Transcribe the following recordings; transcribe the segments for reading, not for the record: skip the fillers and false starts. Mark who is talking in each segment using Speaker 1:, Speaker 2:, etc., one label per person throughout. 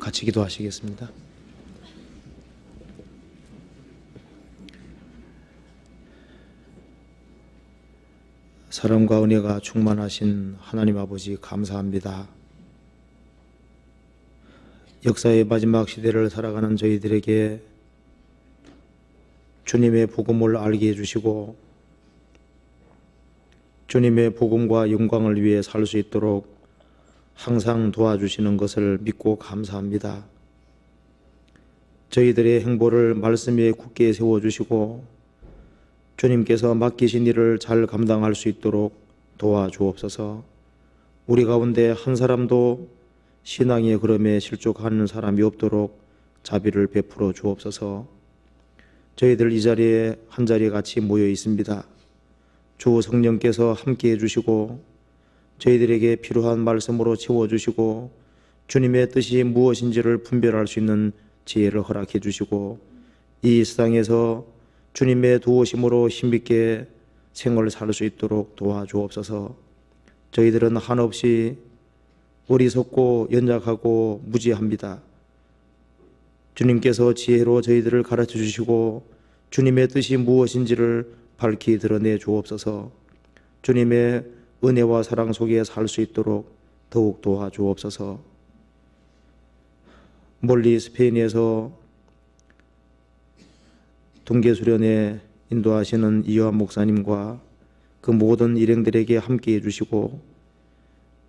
Speaker 1: 같이 기도하시겠습니다. 사랑과 은혜가 충만하신 하나님 아버지 감사합니다. 역사의 마지막 시대를 살아가는 저희들에게 주님의 복음을 알게 해주시고 주님의 복음과 영광을 위해 살 수 있도록 항상 도와주시는 것을 믿고 감사합니다. 저희들의 행보를 말씀 위에 굳게 세워주시고 주님께서 맡기신 일을 잘 감당할 수 있도록 도와주옵소서. 우리 가운데 한 사람도 신앙의 걸음에 실족하는 사람이 없도록 자비를 베풀어 주옵소서. 저희들 이 자리에 한자리 같이 모여 있습니다. 주 성령께서 함께 해주시고 저희들에게 필요한 말씀으로 채워주시고 주님의 뜻이 무엇인지를 분별할 수 있는 지혜를 허락해 주시고 이 세상에서 주님의 도우심으로 힘있게 생활을 살 수 있도록 도와주옵소서. 저희들은 한없이 어리석고 연약하고 무지합니다. 주님께서 지혜로 저희들을 가르쳐 주시고 주님의 뜻이 무엇인지를 밝히 드러내 주옵소서. 주님의 은혜와 사랑 속에 살 수 있도록 더욱 도와주옵소서. 멀리 스페인에서 동계수련에 인도하시는 이요한 목사님과 그 모든 일행들에게 함께 해주시고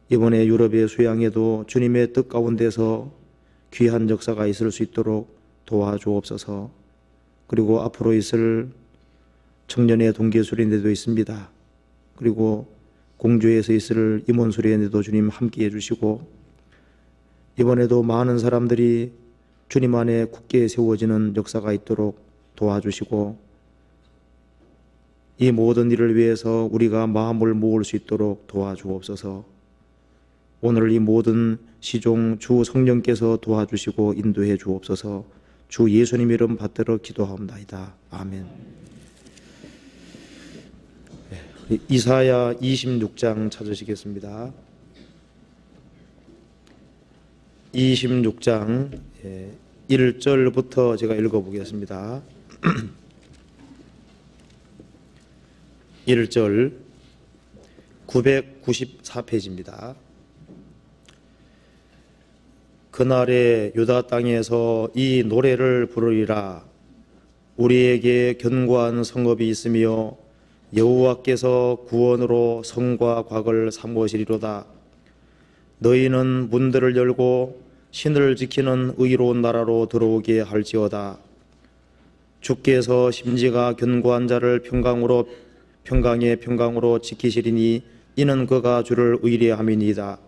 Speaker 1: 이번에 유럽의 수양에도 주님의 뜻 가운데서 귀한 역사가 있을 수 있도록 도와주옵소서. 그리고 앞으로 있을 청년의 동계수련회도 있습니다. 그리고 공주에서 있을 임원수련회도 주님 함께 해주시고 이번에도 많은 사람들이 주님 안에 굳게 세워지는 역사가 있도록 도와주시고 이 모든 일을 위해서 우리가 마음을 모을 수 있도록 도와주옵소서. 오늘 이 모든 시종 주 성령께서 도와주시고 인도해 주옵소서. 주 예수님 이름 받들어 기도하옵나이다. 아멘. 이사야 26장 찾으시겠습니다. 26장 1절부터 제가 읽어보겠습니다. 1절 994페이지입니다. 그날에 유다 땅에서 이 노래를 부르리라. 우리에게 견고한 성읍이 있으며 여호와께서 구원으로 성과 곽을 삼으시리로다. 너희는 문들을 열고 신을 지키는 의로운 나라로 들어오게 할지어다. 주께서 심지가 견고한 자를 평강으로 지키시리니 이는 그가 주를 의뢰함이니이다.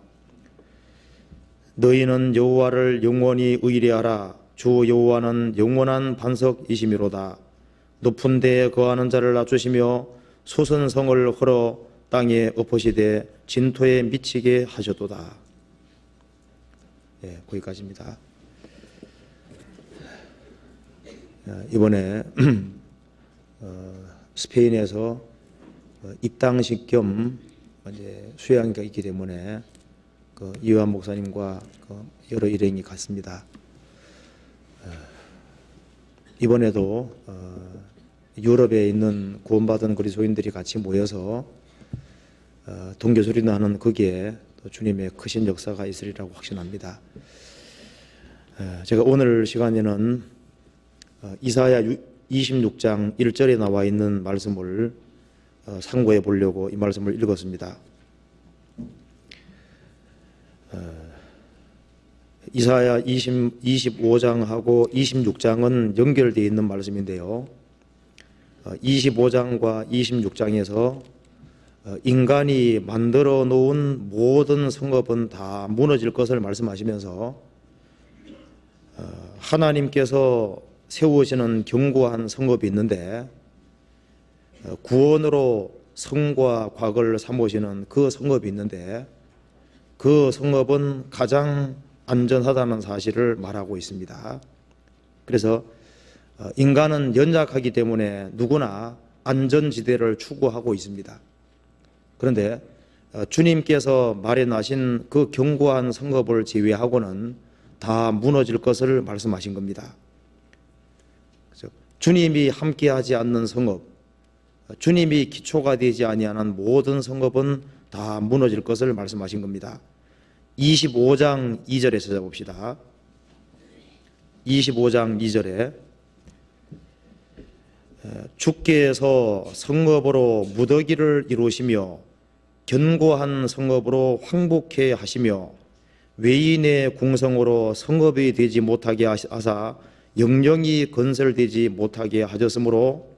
Speaker 1: 너희는 여호와를 영원히 의뢰하라. 주 여호와는 영원한 반석이시미로다. 높은 데에 거하는 자를 낮추시며 솟은 성을 헐어 땅에 엎으시되 진토에 미치게 하셨도다. 거기까지입니다. 이번에 스페인에서 입당식 겸 수양회가 있기 때문에 이요한 목사님과 여러 일행이 갔습니다. 이번에도 유럽에 있는 구원받은 그리스도인들이 같이 모여서 동교소리나 하는 거기에 또 주님의 크신 역사가 있으리라고 확신합니다. 제가 오늘 시간에는 이사야 26장 1절에 나와 있는 말씀을 상고해 보려고 이 말씀을 읽었습니다. 이사야 25장하고 26장은 연결되어 있는 말씀인데요. 25장과 26장에서 인간이 만들어 놓은 모든 성읍은 다 무너질 것을 말씀하시면서 하나님께서 세우시는 견고한 성읍이 있는데 구원으로 성과 곽을 삼으시는 그 성읍이 있는데 그 성읍은 가장 안전하다는 사실을 말하고 있습니다. 그래서 인간은 연약하기 때문에 누구나 안전지대를 추구하고 있습니다. 그런데 주님께서 마련하신 그 견고한 성읍을 제외하고는 다 무너질 것을 말씀하신 겁니다. 그래서 주님이 함께하지 않는 성읍, 주님이 기초가 되지 아니하는 모든 성읍은 다 무너질 것을 말씀하신 겁니다. 25장 2절에서 찾아봅시다. 25장 2절에 주께서 성읍으로 무더기를 이루시며 견고한 성읍으로 황복해 하시며 외인의 궁성으로 성읍이 되지 못하게 하사 영영이 건설되지 못하게 하셨으므로,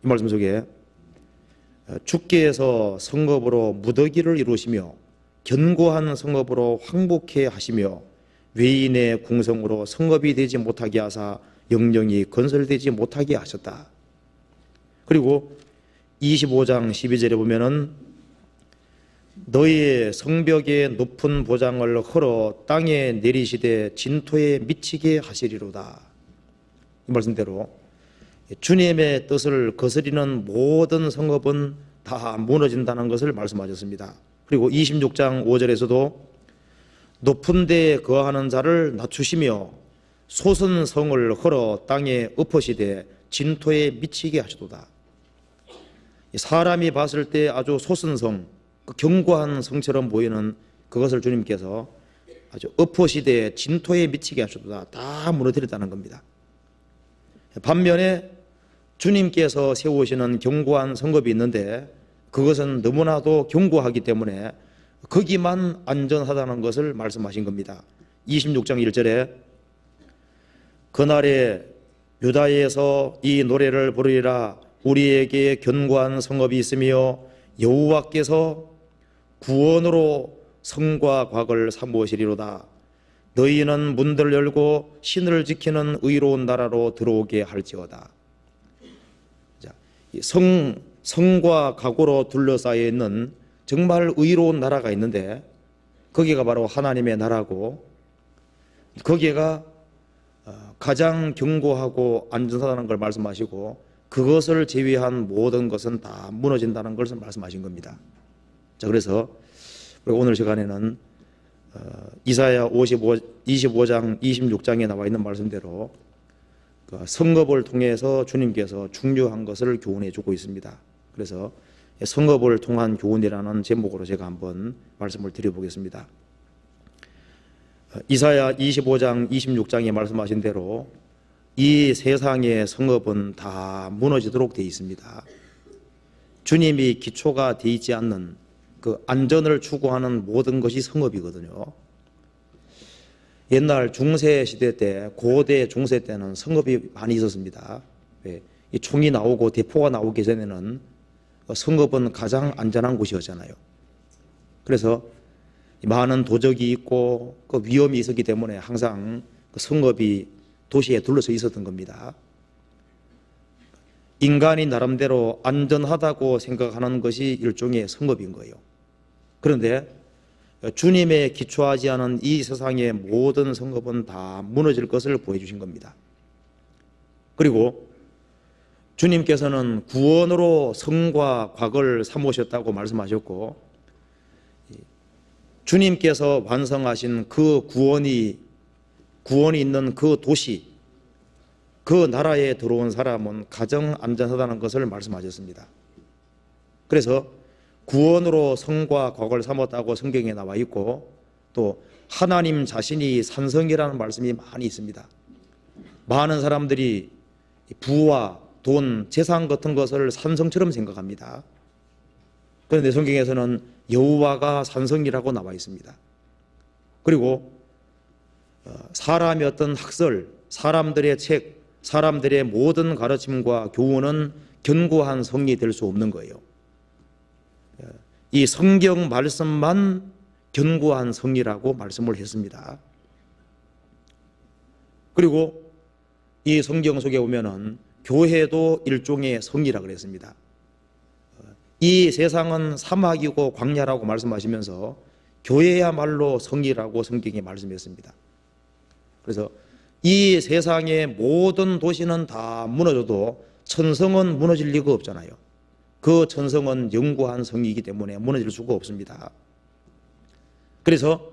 Speaker 1: 이 말씀 속에 주께서 성읍으로 무더기를 이루시며 견고한 성읍으로 황복해 하시며 외인의 궁성으로 성읍이 되지 못하게 하사 영영이 건설되지 못하게 하셨다. 그리고 25장 12절에 보면은 너희의 성벽의 높은 보장을 헐어 땅에 내리시되 진토에 미치게 하시리로다. 이 말씀대로 주님의 뜻을 거스리는 모든 성읍은 다 무너진다는 것을 말씀하셨습니다. 그리고 26장 5절에서도 높은 데에 거하는 자를 낮추시며 솟은 성을 헐어 땅에 엎으시되 진토에 미치게 하시도다. 사람이 봤을 때 아주 솟은 성, 견고한 성처럼 보이는 그것을 주님께서 아주 엎으시되 진토에 미치게 하시도다. 다 무너뜨렸다는 겁니다. 반면에 주님께서 세우시는 견고한 성읍이 있는데 그것은 너무나도 견고하기 때문에 거기만 안전하다는 것을 말씀하신 겁니다. 26장 1절에 그날에 유다에서 이 노래를 부르리라. 우리에게 견고한 성읍이 있으며 여호와께서 구원으로 성과 곽을 삼으시리로다. 너희는 문들을 열고 신을 지키는 의로운 나라로 들어오게 할지어다. 성과 곽으로 둘러싸여 있는 정말 의로운 나라가 있는데 거기가 바로 하나님의 나라고, 거기가 가장 견고하고 안전하다는 걸 말씀하시고 그것을 제외한 모든 것은 다 무너진다는 것을 말씀하신 겁니다. 자, 그래서 오늘 시간에는 이사야 25장 26장에 나와 있는 말씀대로 성읍을 통해서 주님께서 중요한 것을 교훈해 주고 있습니다. 그래서 성읍을 통한 교훈이라는 제목으로 제가 한번 말씀을 드려보겠습니다. 이사야 25장 26장에 말씀하신 대로 이 세상의 성읍은 다 무너지도록 되어 있습니다. 주님이 기초가 되어 있지 않는 그 안전을 추구하는 모든 것이 성읍이거든요. 옛날 중세 시대 때, 고대 중세 때는 성읍이 많이 있었습니다. 이 총이 나오고 대포가 나오기 전에는 성읍은 가장 안전한 곳이었잖아요. 그래서 많은 도적이 있고 그 위험이 있었기 때문에 항상 그 성읍이 도시에 둘러서 있었던 겁니다. 인간이 나름대로 안전하다고 생각하는 것이 일종의 성읍인 거예요. 그런데 주님의 기초하지 않은 이 세상의 모든 성읍은 다 무너질 것을 보여주신 겁니다. 그리고 주님께서는 구원으로 성과 곽을 삼으셨다고 말씀하셨고, 주님께서 완성하신 그 구원이 있는 그 도시, 그 나라에 들어온 사람은 가장 안전하다는 것을 말씀하셨습니다. 그래서 구원으로 성과 곽을 삼았다고 성경에 나와 있고, 또 하나님 자신이 산성이라는 말씀이 많이 있습니다. 많은 사람들이 부와 돈, 재산 같은 것을 산성처럼 생각합니다. 그런데 성경에서는 여호와가 산성이라고 나와 있습니다. 그리고 사람의 어떤 학설, 사람들의 책, 사람들의 모든 가르침과 교훈은 견고한 성이 될 수 없는 거예요. 이 성경 말씀만 견고한 성이라고 말씀을 했습니다. 그리고 이 성경 속에 보면은 교회도 일종의 성이라고 그랬습니다. 이 세상은 사막이고 광야라고 말씀하시면서 교회야말로 성이라고 성경이 말씀했습니다. 그래서 이 세상의 모든 도시는 다 무너져도 천성은 무너질 리가 없잖아요. 그 천성은 영구한 성이기 때문에 무너질 수가 없습니다. 그래서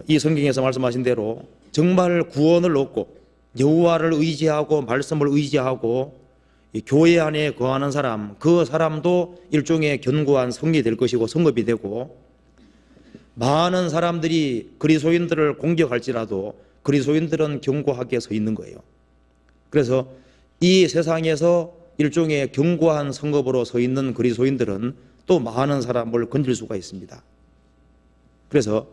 Speaker 1: 이 성경에서 말씀하신 대로 정말 구원을 얻고 여호와를 의지하고 말씀을 의지하고 이 교회 안에 거하는 사람, 그 사람도 일종의 견고한 성이 될 것이고 성읍이 되고, 많은 사람들이 그리스도인들을 공격할지라도 그리스도인들은 견고하게 서 있는 거예요. 그래서 이 세상에서 일종의 견고한 성읍으로 서 있는 그리스도인들은 또 많은 사람을 건질 수가 있습니다. 그래서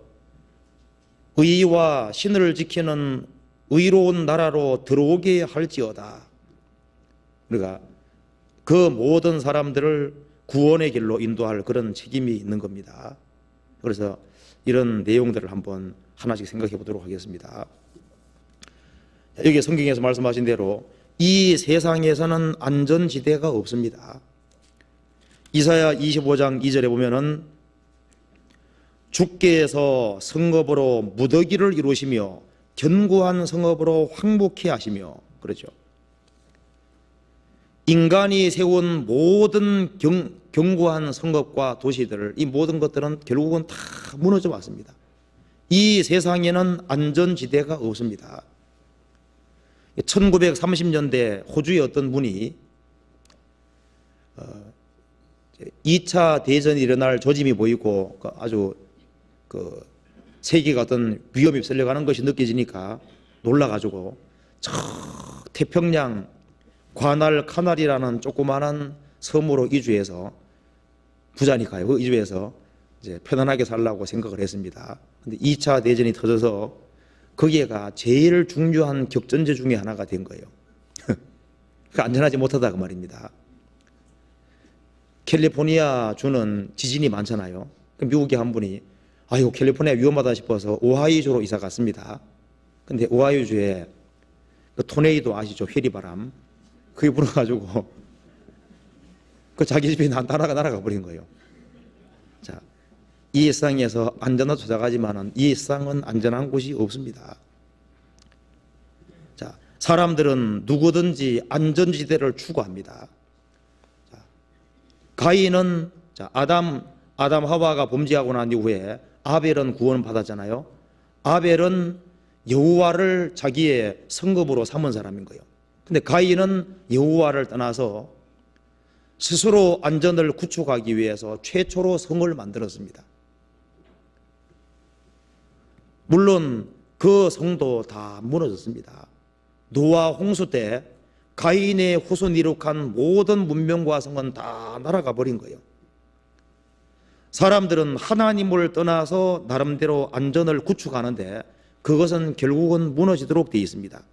Speaker 1: 의와 신을 지키는 의로운 나라로 들어오게 할지어다. 그러니까 그 모든 사람들을 구원의 길로 인도할 그런 책임이 있는 겁니다. 그래서 이런 내용들을 한번 하나씩 생각해 보도록 하겠습니다. 여기 성경에서 말씀하신 대로 이 세상에서는 안전지대가 없습니다. 이사야 25장 2절에 보면은 주께서 성읍으로 무더기를 이루시며 견고한 성읍으로 황복케 하시며, 그렇죠. 인간이 세운 모든 견고한 성읍과 도시들, 이 모든 것들은 결국은 다 무너져 왔습니다. 이 세상에는 안전지대가 없습니다. 1930년대 호주의 어떤 분이 2차 대전이 일어날 조짐이 보이고 아주 세계가 어떤 위험이 쓸려가는 것이 느껴지니까 놀라가지고 저 태평양 과날카날이라는 조그마한 섬으로 이주해서, 부자니까요, 그 이주해서 이제 편안하게 살라고 생각을 했습니다. 근데 2차 대전이 터져서 거기에가 제일 중요한 격전지 중에 하나가 된 거예요. 안전하지 못하다 그 말입니다. 캘리포니아 주는 지진이 많잖아요. 미국의 한 분이 아유 캘리포니아 위험하다 싶어서 오하이주로 이사 갔습니다. 근데 오하이주에 그 토네이도 아시죠? 회리바람. 그게 불어가지고 그 자기 집에 날아가 버린 거예요. 자, 이 세상에서 안전을 찾아가지만은 이 세상은 안전한 곳이 없습니다. 자, 사람들은 누구든지 안전지대를 추구합니다. 자, 가인은 아담 하와가 범죄하고 난 이후에 아벨은 구원받았잖아요. 아벨은 여호와를 자기의 성읍으로 삼은 사람인 거예요. 근데 가인은 여호와를 떠나서 스스로 안전을 구축하기 위해서 최초로 성을 만들었습니다. 물론 그 성도 다 무너졌습니다. 노아 홍수 때 가인의 후손이 이룩한 모든 문명과 성은 다 날아가 버린 거예요. 사람들은 하나님을 떠나서 나름대로 안전을 구축하는데 그것은 결국은 무너지도록 되어 있습니다.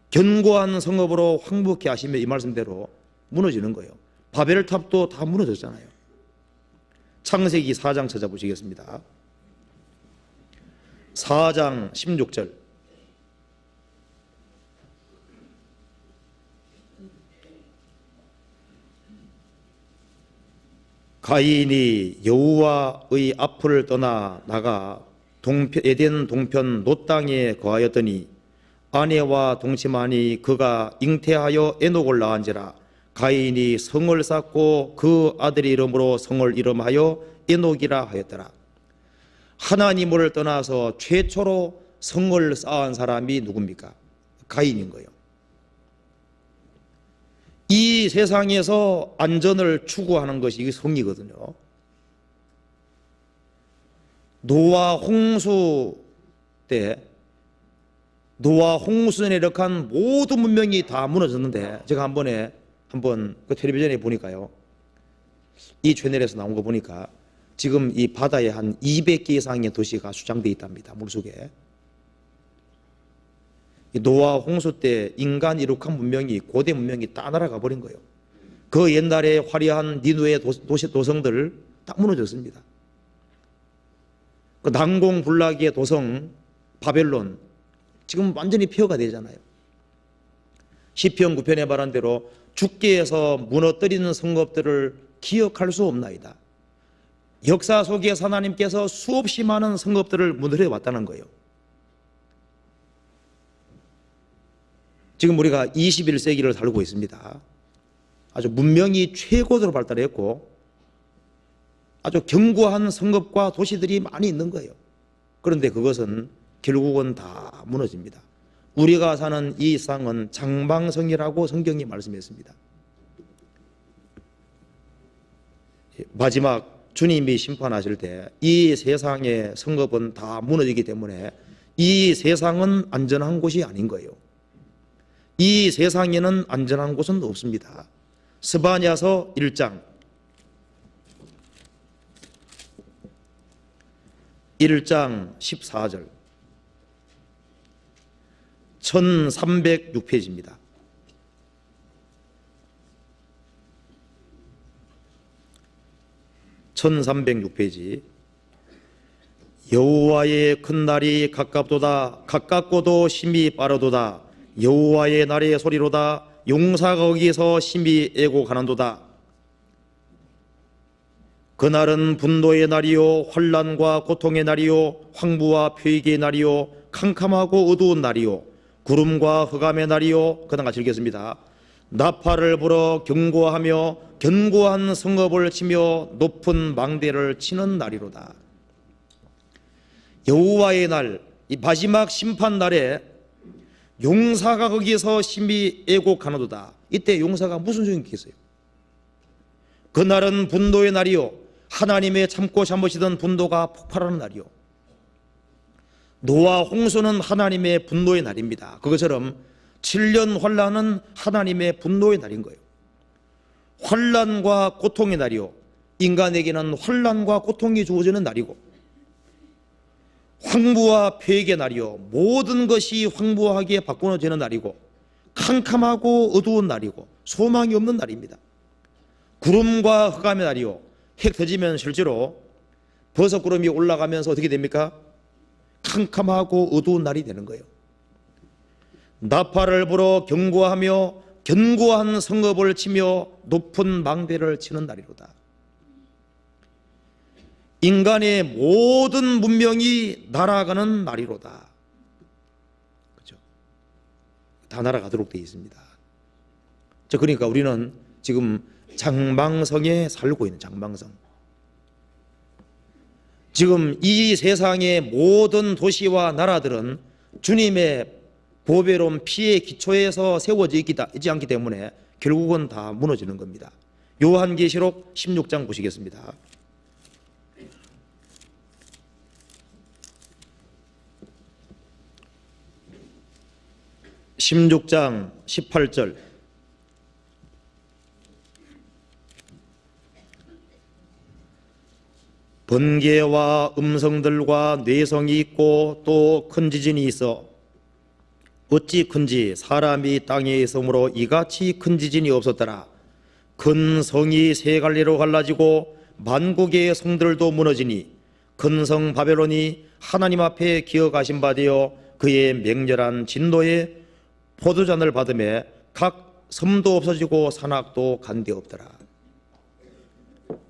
Speaker 1: 견고한 성읍으로 황복케 하시며 이 말씀대로 무너지는 거예요. 바벨탑도 다 무너졌잖아요. 창세기 4장 찾아보시겠습니다. 4장 16절. 가인이 여호와의 앞을 떠나 나가 에덴 동편 놋 땅에 거하였더니 아내와 동침하니 그가 잉태하여 에녹을 낳은지라. 가인이 성을 쌓고 그 아들의 이름으로 성을 이름하여 에녹이라 하였더라. 하나님을 떠나서 최초로 성을 쌓은 사람이 누굽니까? 가인인 거예요. 이 세상에서 안전을 추구하는 것이 성이거든요. 노아 홍수 때 노아 홍수에 내력한 모든 문명이 다 무너졌는데, 제가 한번 그 텔레비전에 보니까요, 이 채널에서 나온 거 보니까 지금 이 바다에 한 200개 이상의 도시가 수장되어 있답니다. 물속에. 노아 홍수 때 인간 이룩한 문명이, 고대 문명이 다 날아가 버린 거예요. 그 옛날에 화려한 니누의 도성들 다 무너졌습니다. 그 난공불락의 도성 바벨론 지금 완전히 폐허가 되잖아요. 시편 9편에 말한 대로 주께서 무너뜨리는 성읍들을 기억할 수 없나이다. 역사 속에서 하나님께서 수없이 많은 성읍들을 무너뜨려 왔다는 거예요. 지금 우리가 21세기를 살고 있습니다. 아주 문명이 최고도로 발달했고 아주 견고한 성읍과 도시들이 많이 있는 거예요. 그런데 그것은 결국은 다 무너집니다. 우리가 사는 이 세상은 장방성이라고 성경이 말씀했습니다. 마지막 주님이 심판하실 때 이 세상의 성읍은 다 무너지기 때문에 이 세상은 안전한 곳이 아닌 거예요. 이 세상에는 안전한 곳은 없습니다. 스바냐서 1장 14절 1306페이지입니다. (1306페이지) 여호와의 큰 날이 가깝도다. 가깝고도 심히 빠르도다. 여호와의 날의 소리로다. 용사가 거기서 심히 애곡하는도다. 그날은 분노의 날이요 환난과 고통의 날이요 황부와 표익의 날이요 캄캄하고 어두운 날이요 구름과 흑암의 날이요. 그다음 같이 읽겠습니다. 나팔을 불어 경고하며 견고한 성읍을 치며 높은 망대를 치는 날이로다. 여호와의 날, 이 마지막 심판 날에 용사가 거기서 심히 애곡하노도다. 이때 용사가 무슨 소용이 있겠어요? 그날은 분노의 날이요 하나님의 참고 참으시던 분노가 폭발하는 날이요 노아 홍수는 하나님의 분노의 날입니다. 그것처럼 7년 환란은 하나님의 분노의 날인 거예요. 환란과 고통의 날이요 인간에게는 환란과 고통이 주어지는 날이고 황무와 폐역의 날이요 모든 것이 황무하게 바꾸어지는 날이고 캄캄하고 어두운 날이고 소망이 없는 날입니다. 구름과 흑암의 날이요 해 터지면 실제로 버섯구름이 올라가면서 어떻게 됩니까? 캄캄하고 어두운 날이 되는 거예요. 나팔을 불어 경고하며 견고한 성읍을 치며 높은 망대를 치는 날이로다. 인간의 모든 문명이 날아가는 날이로다. 그렇죠? 다 날아가도록 되어 있습니다. 그러니까 우리는 지금 장망성에 살고 있는 장망성. 지금 이 세상의 모든 도시와 나라들은 주님의 보배로운 피의 기초에서 세워져 있지 않기 때문에 결국은 다 무너지는 겁니다. 요한계시록 16장 보시겠습니다. (16장 18절) 번개와 음성들과 뇌성이 있고 또 큰 지진이 있어 어찌 큰지 사람이 땅에 있으므로 이같이 큰 지진이 없었더라. 큰 성이 세 갈래로 갈라지고 만국의 성들도 무너지니 큰 성 바벨론이 하나님 앞에 기어가신 바 되어 그의 맹렬한 진노의 포도잔을 받으며 각 섬도 없어지고 산악도 간데 없더라.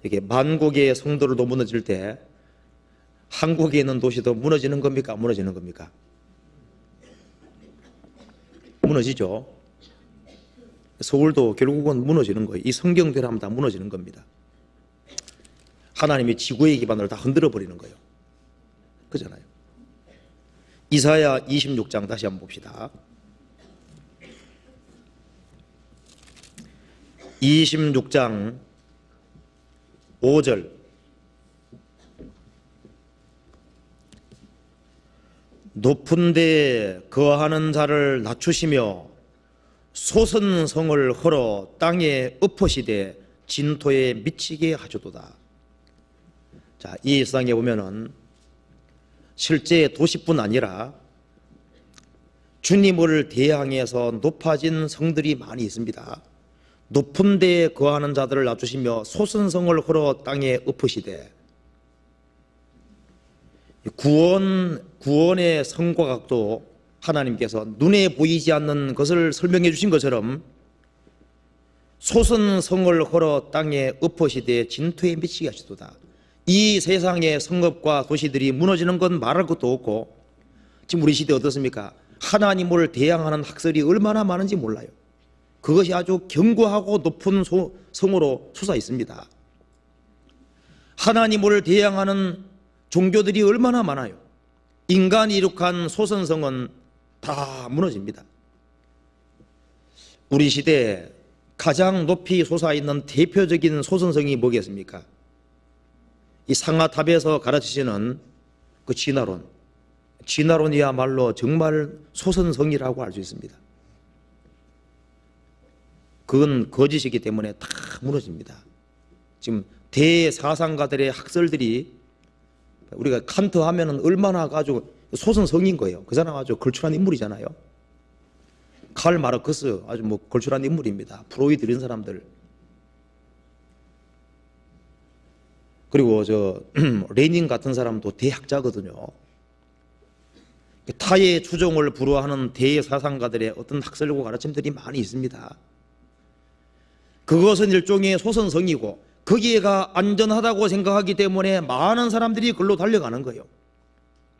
Speaker 1: 이게 만국의 성도들도 무너질 때 한국에 있는 도시도 무너지는 겁니까? 무너지는 겁니까? 무너지죠. 서울도 결국은 무너지는 거예요. 이 성경대로 하면 다 무너지는 겁니다. 하나님이 지구의 기반을 다 흔들어 버리는 거예요. 그잖아요. 이사야 26장 다시 한번 봅시다. 26장 5절 높은 데에 거하는 자를 낮추시며 솟은 성을 헐어 땅에 엎으시되 진토에 미치게 하셨도다. 자, 이 세상에 보면은 실제 도시뿐 아니라 주님을 대항해서 높아진 성들이 많이 있습니다. 높은 데에 거하는 자들을 낮추시며 솟은 성을 헐어 땅에 엎으시되 구원의 성과 각도 하나님께서 눈에 보이지 않는 것을 설명해 주신 것처럼 솟은 성을 헐어 땅에 엎으시되 진토에 미치게 하시도다. 이 세상의 성읍과 도시들이 무너지는 건 말할 것도 없고 지금 우리 시대 어떻습니까? 하나님을 대항하는 학설이 얼마나 많은지 몰라요. 그것이 아주 견고하고 높은 성으로 솟아 있습니다. 하나님을 대항하는 종교들이 얼마나 많아요. 인간이 이룩한 소선성은 다 무너집니다. 우리 시대에 가장 높이 솟아있는 대표적인 소선성이 뭐겠습니까? 이 상하탑에서 가르치시는 그 진화론, 진화론이야말로 정말 소선성이라고 할 수 있습니다. 그건 거짓이기 때문에 다 무너집니다. 지금 대사상가들의 학설들이, 우리가 칸트 하면은 얼마나 아주 소선성인 거예요. 그 사람 아주 걸출한 인물이잖아요. 칼 마르크스 아주 뭐 걸출한 인물입니다. 프로이드 이런 사람들. 그리고 레닌 같은 사람도 대학자거든요. 타의 추종을 불허하는 대사상가들의 어떤 학설과 가르침들이 많이 있습니다. 그것은 일종의 소선성이고 거기에가 안전하다고 생각하기 때문에 많은 사람들이 그걸로 달려가는 거예요.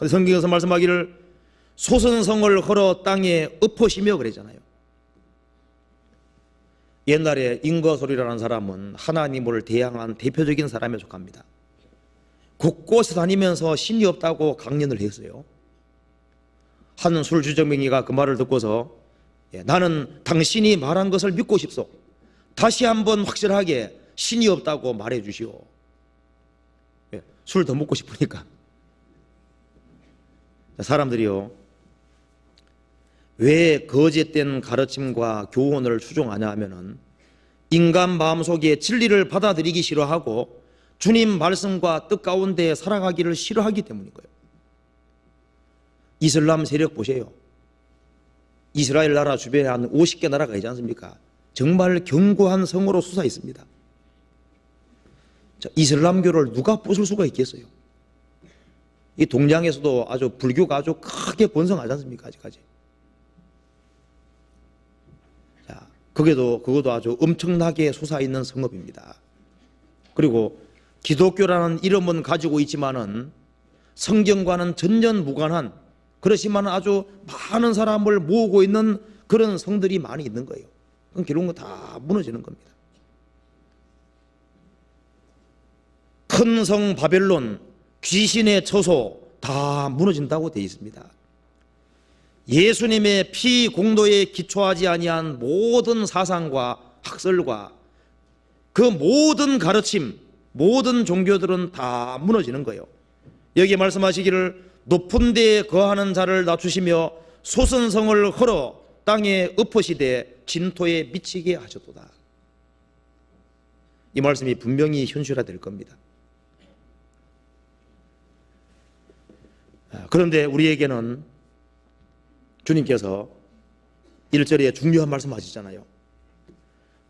Speaker 1: 성경에서 말씀하기를 소선성을 걸어 땅에 엎으시며 그러잖아요. 옛날에 인거솔이라는 사람은 하나님을 대항한 대표적인 사람에 속합니다. 곳곳에 다니면서 신이 없다고 강연을 했어요. 한 술주정뱅이가 그 말을 듣고서 나는 당신이 말한 것을 믿고 싶소. 다시 한번 확실하게 신이 없다고 말해 주시오. 술 더 먹고 싶으니까. 사람들이요, 왜 거짓된 가르침과 교훈을 추종하냐 하면은 인간 마음속에 진리를 받아들이기 싫어하고 주님 말씀과 뜻 가운데 살아가기를 싫어하기 때문인 거예요. 이슬람 세력 보세요. 이스라엘 나라 주변에 한 50개 나라가 있지 않습니까? 정말 견고한 성으로 솟아 있습니다. 이슬람교를 누가 부술 수가 있겠어요? 이 동양에서도 아주 불교가 아주 크게 번성하지 않습니까? 아직까지. 자, 그것도 아주 엄청나게 솟아있는 성읍입니다. 그리고 기독교라는 이름은 가지고 있지만은 성경과는 전혀 무관한, 그렇지만 아주 많은 사람을 모으고 있는 그런 성들이 많이 있는 거예요. 그럼 결국은 다 무너지는 겁니다. 큰 성 바벨론, 귀신의 처소 다 무너진다고 되어 있습니다. 예수님의 피 공로에 기초하지 아니한 모든 사상과 학설과 그 모든 가르침, 모든 종교들은 다 무너지는 거예요. 여기 말씀하시기를 높은 데에 거하는 자를 낮추시며 소선성을 헐어 땅에 엎으시되 진토에 미치게 하셨도다. 이 말씀이 분명히 현실화될 겁니다. 그런데 우리에게는 주님께서 1절에 중요한 말씀 하시잖아요.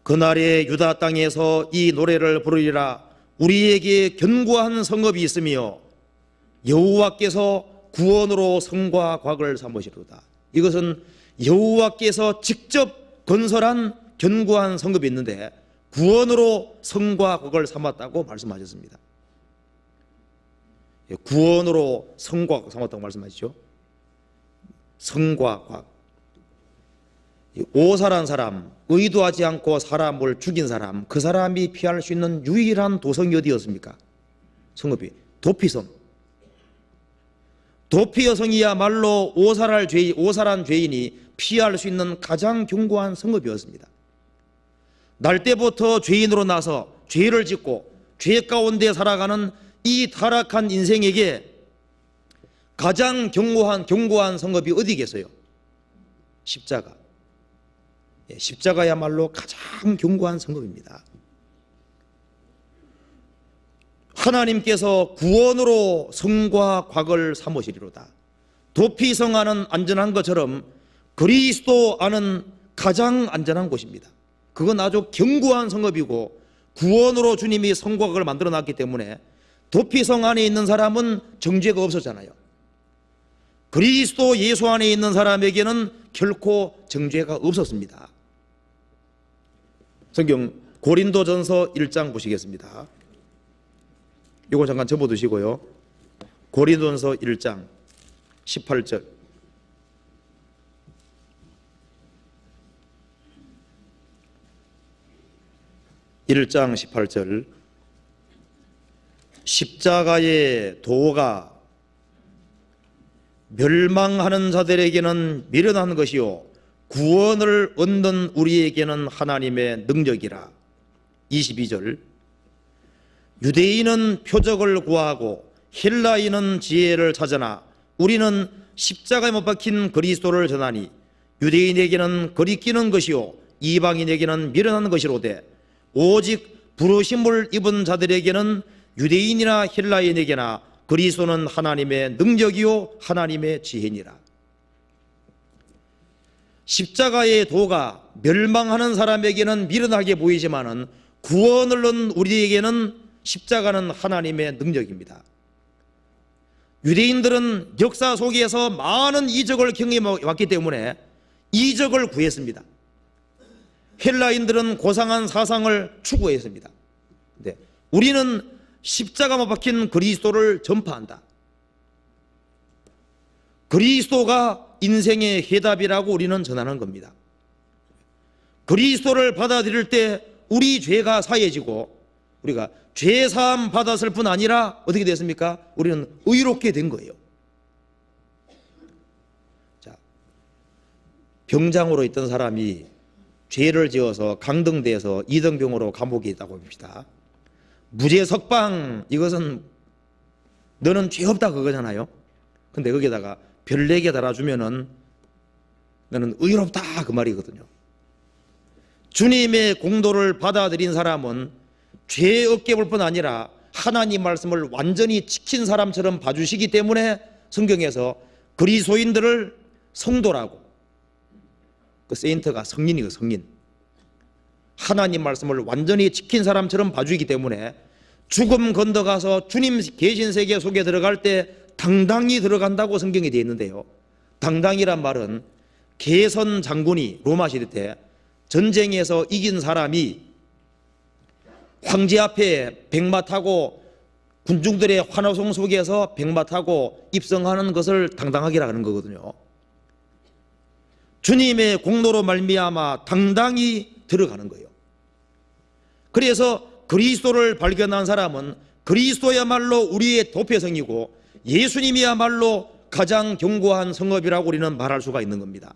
Speaker 1: 그날의 유다 땅에서 이 노래를 부르리라. 우리에게 견고한 성읍이 있으며 여호와께서 구원으로 성과 곽을 삼으시리로다. 이것은 여호와께서 직접 건설한 견고한 성읍이 있는데 구원으로 성과 곽을 삼았다고 말씀하셨습니다. 구원으로 성과 곽을 삼았다고 말씀하시죠. 성과 곽. 오사란 사람, 의도하지 않고 사람을 죽인 사람, 그 사람이 피할 수 있는 유일한 도성이 어디였습니까? 성읍이 도피성. 도피여성이야말로 오살한 죄인이 피할 수 있는 가장 견고한 성읍이었습니다. 날 때부터 죄인으로 나서 죄를 짓고 죄 가운데 살아가는 이 타락한 인생에게 가장 견고한 성읍이 어디겠어요? 십자가. 십자가야말로 가장 견고한 성읍입니다. 하나님께서 구원으로 성과 곽을 삼으시리로다. 도피성 안은 안전한 것처럼 그리스도 안은 가장 안전한 곳입니다. 그건 아주 견고한 성읍이고 구원으로 주님이 성과 곽을 만들어 놨기 때문에 도피성 안에 있는 사람은 정죄가 없었잖아요. 그리스도 예수 안에 있는 사람에게는 결코 정죄가 없었습니다. 성경 고린도전서 1장 보시겠습니다. 이거 잠깐 접어두시고요. 고린도전서 1장 18절. (1장 18절) 십자가의 도가 멸망하는 자들에게는 미련한 것이요 구원을 얻는 우리에게는 하나님의 능력이라. 22절 유대인은 표적을 구하고 헬라인은 지혜를 찾으나 우리는 십자가에 못 박힌 그리스도를 전하니 유대인에게는 거리끼는 것이요 이방인에게는 미련한 것이로되 오직 부르심을 입은 자들에게는 유대인이나 헬라인에게나 그리스도는 하나님의 능력이요 하나님의 지혜니라. 십자가의 도가 멸망하는 사람에게는 미련하게 보이지만은 구원을 얻는 우리에게는 십자가는 하나님의 능력입니다. 유대인들은 역사 속에서 많은 이적을 경험해 왔기 때문에 이적을 구했습니다. 헬라인들은 고상한 사상을 추구했습니다. 근데 우리는 십자가 못 박힌 그리스도를 전파한다. 그리스도가 인생의 해답이라고 우리는 전하는 겁니다. 그리스도를 받아들일 때 우리 죄가 사해지고 우리가 죄사함 받았을 뿐 아니라 어떻게 됐습니까? 우리는 의롭게 된 거예요. 자, 병장으로 있던 사람이 죄를 지어서 강등돼서 이등병으로 감옥에 있다고 봅시다. 무죄 석방, 이것은 너는 죄 없다 그거잖아요. 근데 거기다가 별 4개 달아주면은 너는 의롭다 그 말이거든요. 주님의 공도를 받아들인 사람은 죄 없게 볼 뿐 아니라 하나님 말씀을 완전히 지킨 사람처럼 봐주시기 때문에 성경에서 그리스도인들을 성도라고, 그 세인트가 성인이고 성인, 하나님 말씀을 완전히 지킨 사람처럼 봐주기 때문에 죽음 건너가서 주님 계신 세계 속에 들어갈 때 당당히 들어간다고 성경에 되어 있는데요. 당당이란 말은 개선 장군이 로마 시대 때 전쟁에서 이긴 사람이 황제 앞에 백마 타고 군중들의 환호성 속에서 백마 타고 입성하는 것을 당당하게라 하는 거거든요. 주님의 공로로 말미암아 당당히 들어가는 거예요. 그래서 그리스도를 발견한 사람은 그리스도야말로 우리의 도표성이고 예수님이야말로 가장 견고한 성읍이라고 우리는 말할 수가 있는 겁니다.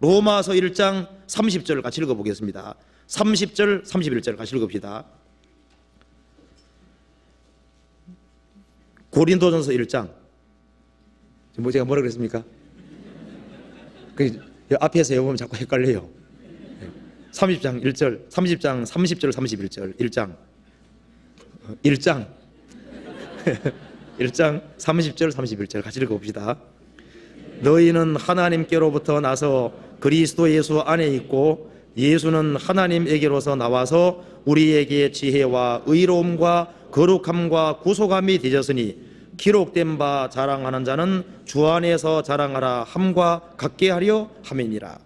Speaker 1: 로마서 1장 30절 같이 읽어보겠습니다. 30절 31절 같이 읽읍시다. 고린도전서 1장, 제가 뭐라 그랬습니까? 그 앞에서 여보면 자꾸 헷갈려요. 30장 1절, 30장 30절 31절 1장 1장 30절 31절 같이 읽어봅시다. 너희는 하나님께로부터 나서 그리스도 예수 안에 있고 예수는 하나님에게로서 나와서 우리에게 지혜와 의로움과 거룩함과 구속함이 되셨으니 기록된 바 자랑하는 자는 주 안에서 자랑하라 함과 같게 하려 함이니라.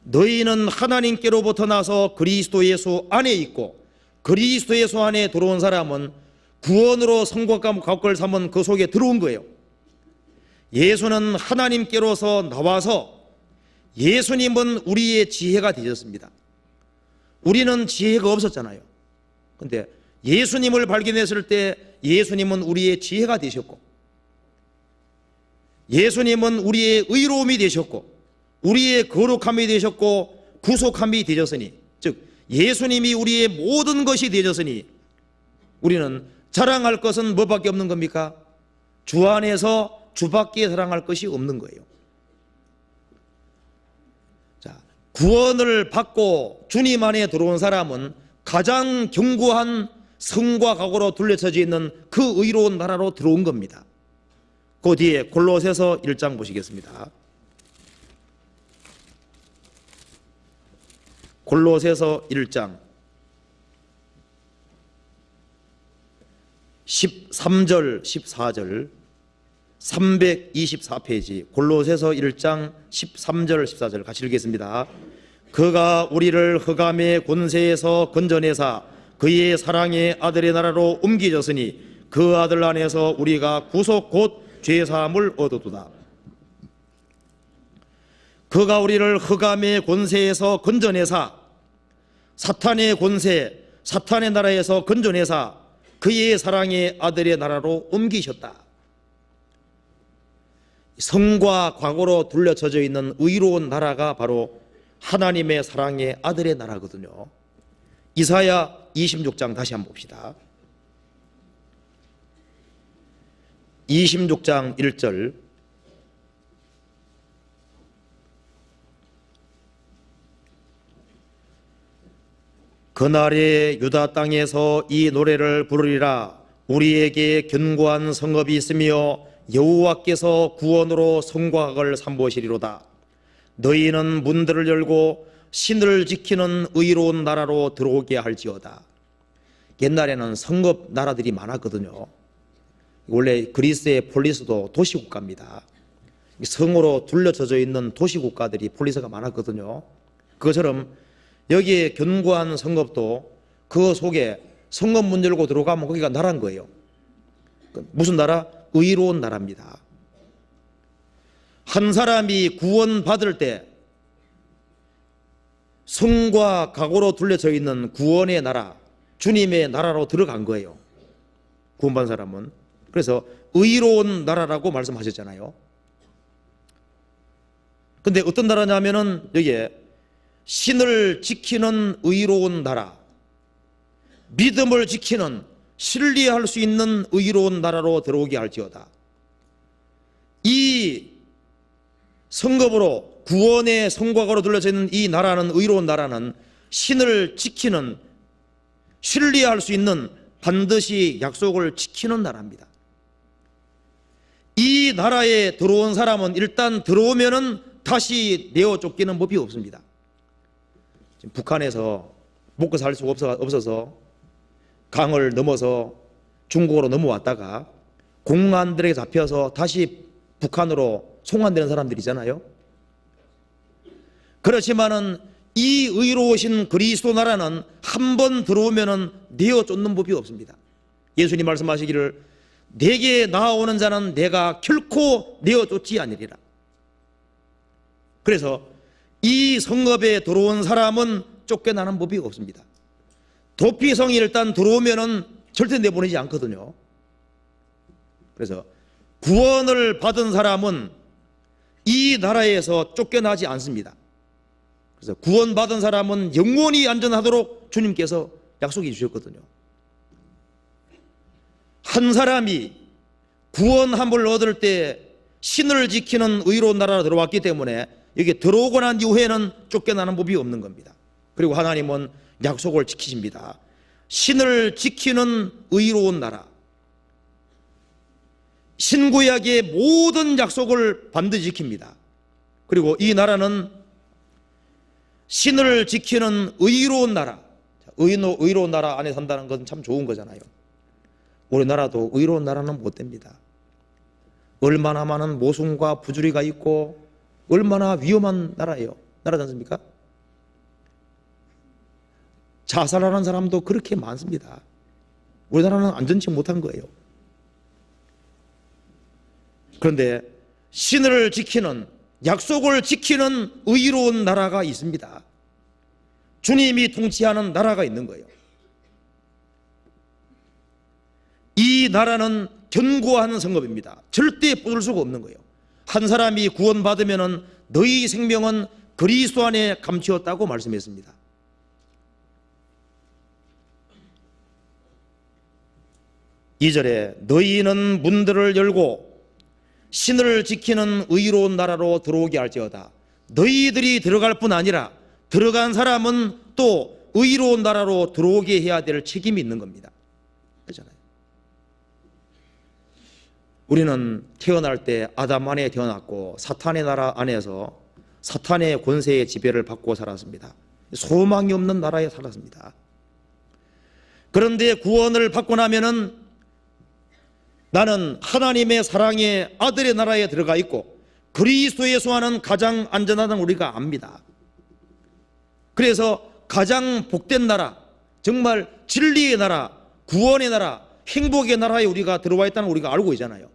Speaker 1: 너희는 하나님께로부터 나서 그리스도 예수 안에 있고 그리스도 예수 안에 들어온 사람은 구원으로 성공과 가옥을 삼은 그 속에 들어온 거예요. 예수는 하나님께로서 나와서 예수님은 우리의 지혜가 되셨습니다. 우리는 지혜가 없었잖아요. 그런데 예수님을 발견했을 때 예수님은 우리의 지혜가 되셨고 예수님은 우리의 의로움이 되셨고 우리의 거룩함이 되셨고 구속함이 되셨으니, 즉 예수님이 우리의 모든 것이 되셨으니 우리는 자랑할 것은 뭐밖에 없는 겁니까? 주 안에서 주밖에 자랑할 것이 없는 거예요. 자, 구원을 받고 주님 안에 들어온 사람은 가장 견고한 성과 각오로 둘러쳐져 있는 그 의로운 나라로 들어온 겁니다. 그 뒤에 골로새서 1장 보시겠습니다. 골로새서 1장 13절 14절 324페이지 골로새서 1장 13절 14절 같이 읽겠습니다. 그가 우리를 흑암의 권세에서 건져내사 그의 사랑의 아들의 나라로 옮기셨으니 그 아들 안에서 우리가 구속 곧 죄사함을 얻었도다. 그가 우리를 흑암의 권세에서 건져내사, 사탄의 권세, 사탄의 나라에서 건져내사 그의 사랑의 아들의 나라로 옮기셨다. 성과 과거로 둘러쳐져 있는 의로운 나라가 바로 하나님의 사랑의 아들의 나라거든요. 이사야 26장 다시 한번 봅시다. 26장 1절. 그날에 유다 땅에서 이 노래를 부르리라. 우리에게 견고한 성읍이 있으며 여호와께서 구원으로 성곽을 삼보시리로다. 너희는 문들을 열고 신을 지키는 의로운 나라로 들어오게 할지어다. 옛날에는 성읍 나라들이 많았거든요. 원래 그리스의 폴리스도 도시국가입니다. 성으로 둘러쳐져 있는 도시국가들이 폴리스가 많았거든요. 그것처럼 여기에 견고한 성읍도 그 속에 성읍 문 열고 들어가면 거기가 나라인 거예요. 무슨 나라? 의로운 나라입니다. 한 사람이 구원받을 때 성과 각오로 둘러져 있는 구원의 나라, 주님의 나라로 들어간 거예요. 구원받은 사람은. 그래서 의로운 나라라고 말씀하셨잖아요. 근데 어떤 나라냐면은 여기에 신을 지키는 의로운 나라, 믿음을 지키는, 신뢰할 수 있는 의로운 나라로 들어오게 할지어다. 이 성읍으로 구원의 성곽으로 둘러져 있는 이 나라는, 의로운 나라는 신을 지키는, 신뢰할 수 있는, 반드시 약속을 지키는 나라입니다. 이 나라에 들어온 사람은 일단 들어오면은 다시 내어 쫓기는 법이 없습니다. 지금 북한에서 먹고 살 수가 없어서 강을 넘어서 중국으로 넘어왔다가 공안들에게 잡혀서 다시 북한으로 송환되는 사람들이 있잖아요. 그렇지만은 이 의로우신 그리스도 나라는 한 번 들어오면은 내어 쫓는 법이 없습니다. 예수님 말씀하시기를 내게 나아오는 자는 내가 결코 내어 쫓지 아니리라. 그래서 이 성읍에 들어온 사람은 쫓겨나는 법이 없습니다. 도피성이 일단 들어오면은 절대 내보내지 않거든요. 그래서 구원을 받은 사람은 이 나라에서 쫓겨나지 않습니다. 그래서 구원받은 사람은 영원히 안전하도록 주님께서 약속해 주셨거든요. 한 사람이 구원함을 얻을 때 신을 지키는 의로운 나라로 들어왔기 때문에 여기 들어오고 난 이후에는 쫓겨나는 법이 없는 겁니다. 그리고 하나님은 약속을 지키십니다. 신을 지키는 의로운 나라, 신구약의 모든 약속을 반드시 지킵니다. 그리고 이 나라는 신을 지키는 의로운 나라, 의로운 나라 안에 산다는 건 참 좋은 거잖아요. 우리나라도 의로운 나라는 못 됩니다. 얼마나 많은 모순과 부주의가 있고 얼마나 위험한 나라지 않습니까? 자살하는 사람도 그렇게 많습니다. 우리나라는 안전치 못한 거예요. 그런데 신을 지키는, 약속을 지키는 의로운 나라가 있습니다. 주님이 통치하는 나라가 있는 거예요. 이 나라는 견고한 성읍입니다. 절대 뽑을 수가 없는 거예요. 한 사람이 구원받으면 너희 생명은 그리스도 안에 감추었다고 말씀했습니다. 이 절에 너희는 문들을 열고 신을 지키는 의로운 나라로 들어오게 할지어다. 너희들이 들어갈 뿐 아니라 들어간 사람은 또 의로운 나라로 들어오게 해야 될 책임이 있는 겁니다. 그렇잖아요. 우리는 태어날 때 아담 안에 태어났고 사탄의 나라 안에서 사탄의 권세의 지배를 받고 살았습니다. 소망이 없는 나라에 살았습니다. 그런데 구원을 받고 나면은 나는 하나님의 사랑의 아들의 나라에 들어가 있고 그리스도 예수 안은 가장 안전하다는 우리가 압니다. 그래서 가장 복된 나라, 정말 진리의 나라, 구원의 나라, 행복의 나라에 우리가 들어와 있다는 우리가 알고 있잖아요.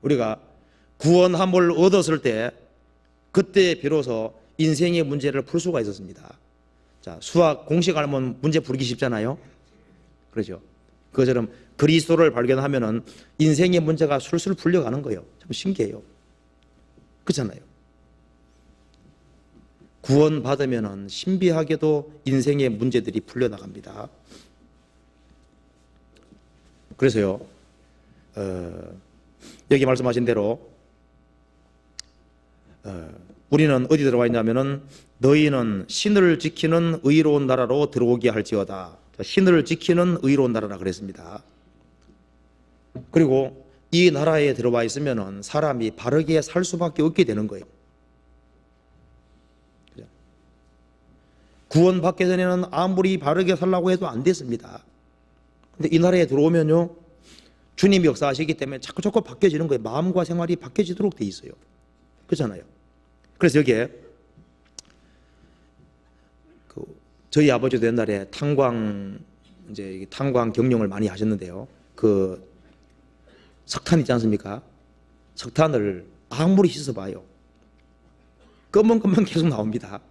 Speaker 1: 우리가 구원함을 얻었을 때 그때 비로소 인생의 문제를 풀 수가 있었습니다. 자, 수학 공식 알면 문제 풀기 쉽잖아요. 그렇죠? 그것처럼 그리스도를 발견하면은 인생의 문제가 술술 풀려가는 거예요. 참 신기해요. 그렇잖아요. 구원받으면 신비하게도 인생의 문제들이 풀려나갑니다. 그래서요, 여기 말씀하신 대로 우리는 어디 들어와 있냐면은 너희는 신을 지키는 의로운 나라로 들어오게 할지어다. 신을 지키는 의로운 나라라 그랬습니다. 그리고 이 나라에 들어와 있으면은 사람이 바르게 살 수밖에 없게 되는 거예요. 구원받기 전에는 아무리 바르게 살라고 해도 안 됐습니다. 근데 이 나라에 들어오면요, 주님이 역사하시기 때문에 자꾸 바뀌어지는 거예요. 마음과 생활이 바뀌어지도록 돼 있어요. 그렇잖아요. 그래서 여기에 저희 아버지도 옛날에 탄광 경영을 많이 하셨는데요. 석탄 있지 않습니까? 석탄을 아무리 씻어봐요, 검은 계속 나옵니다.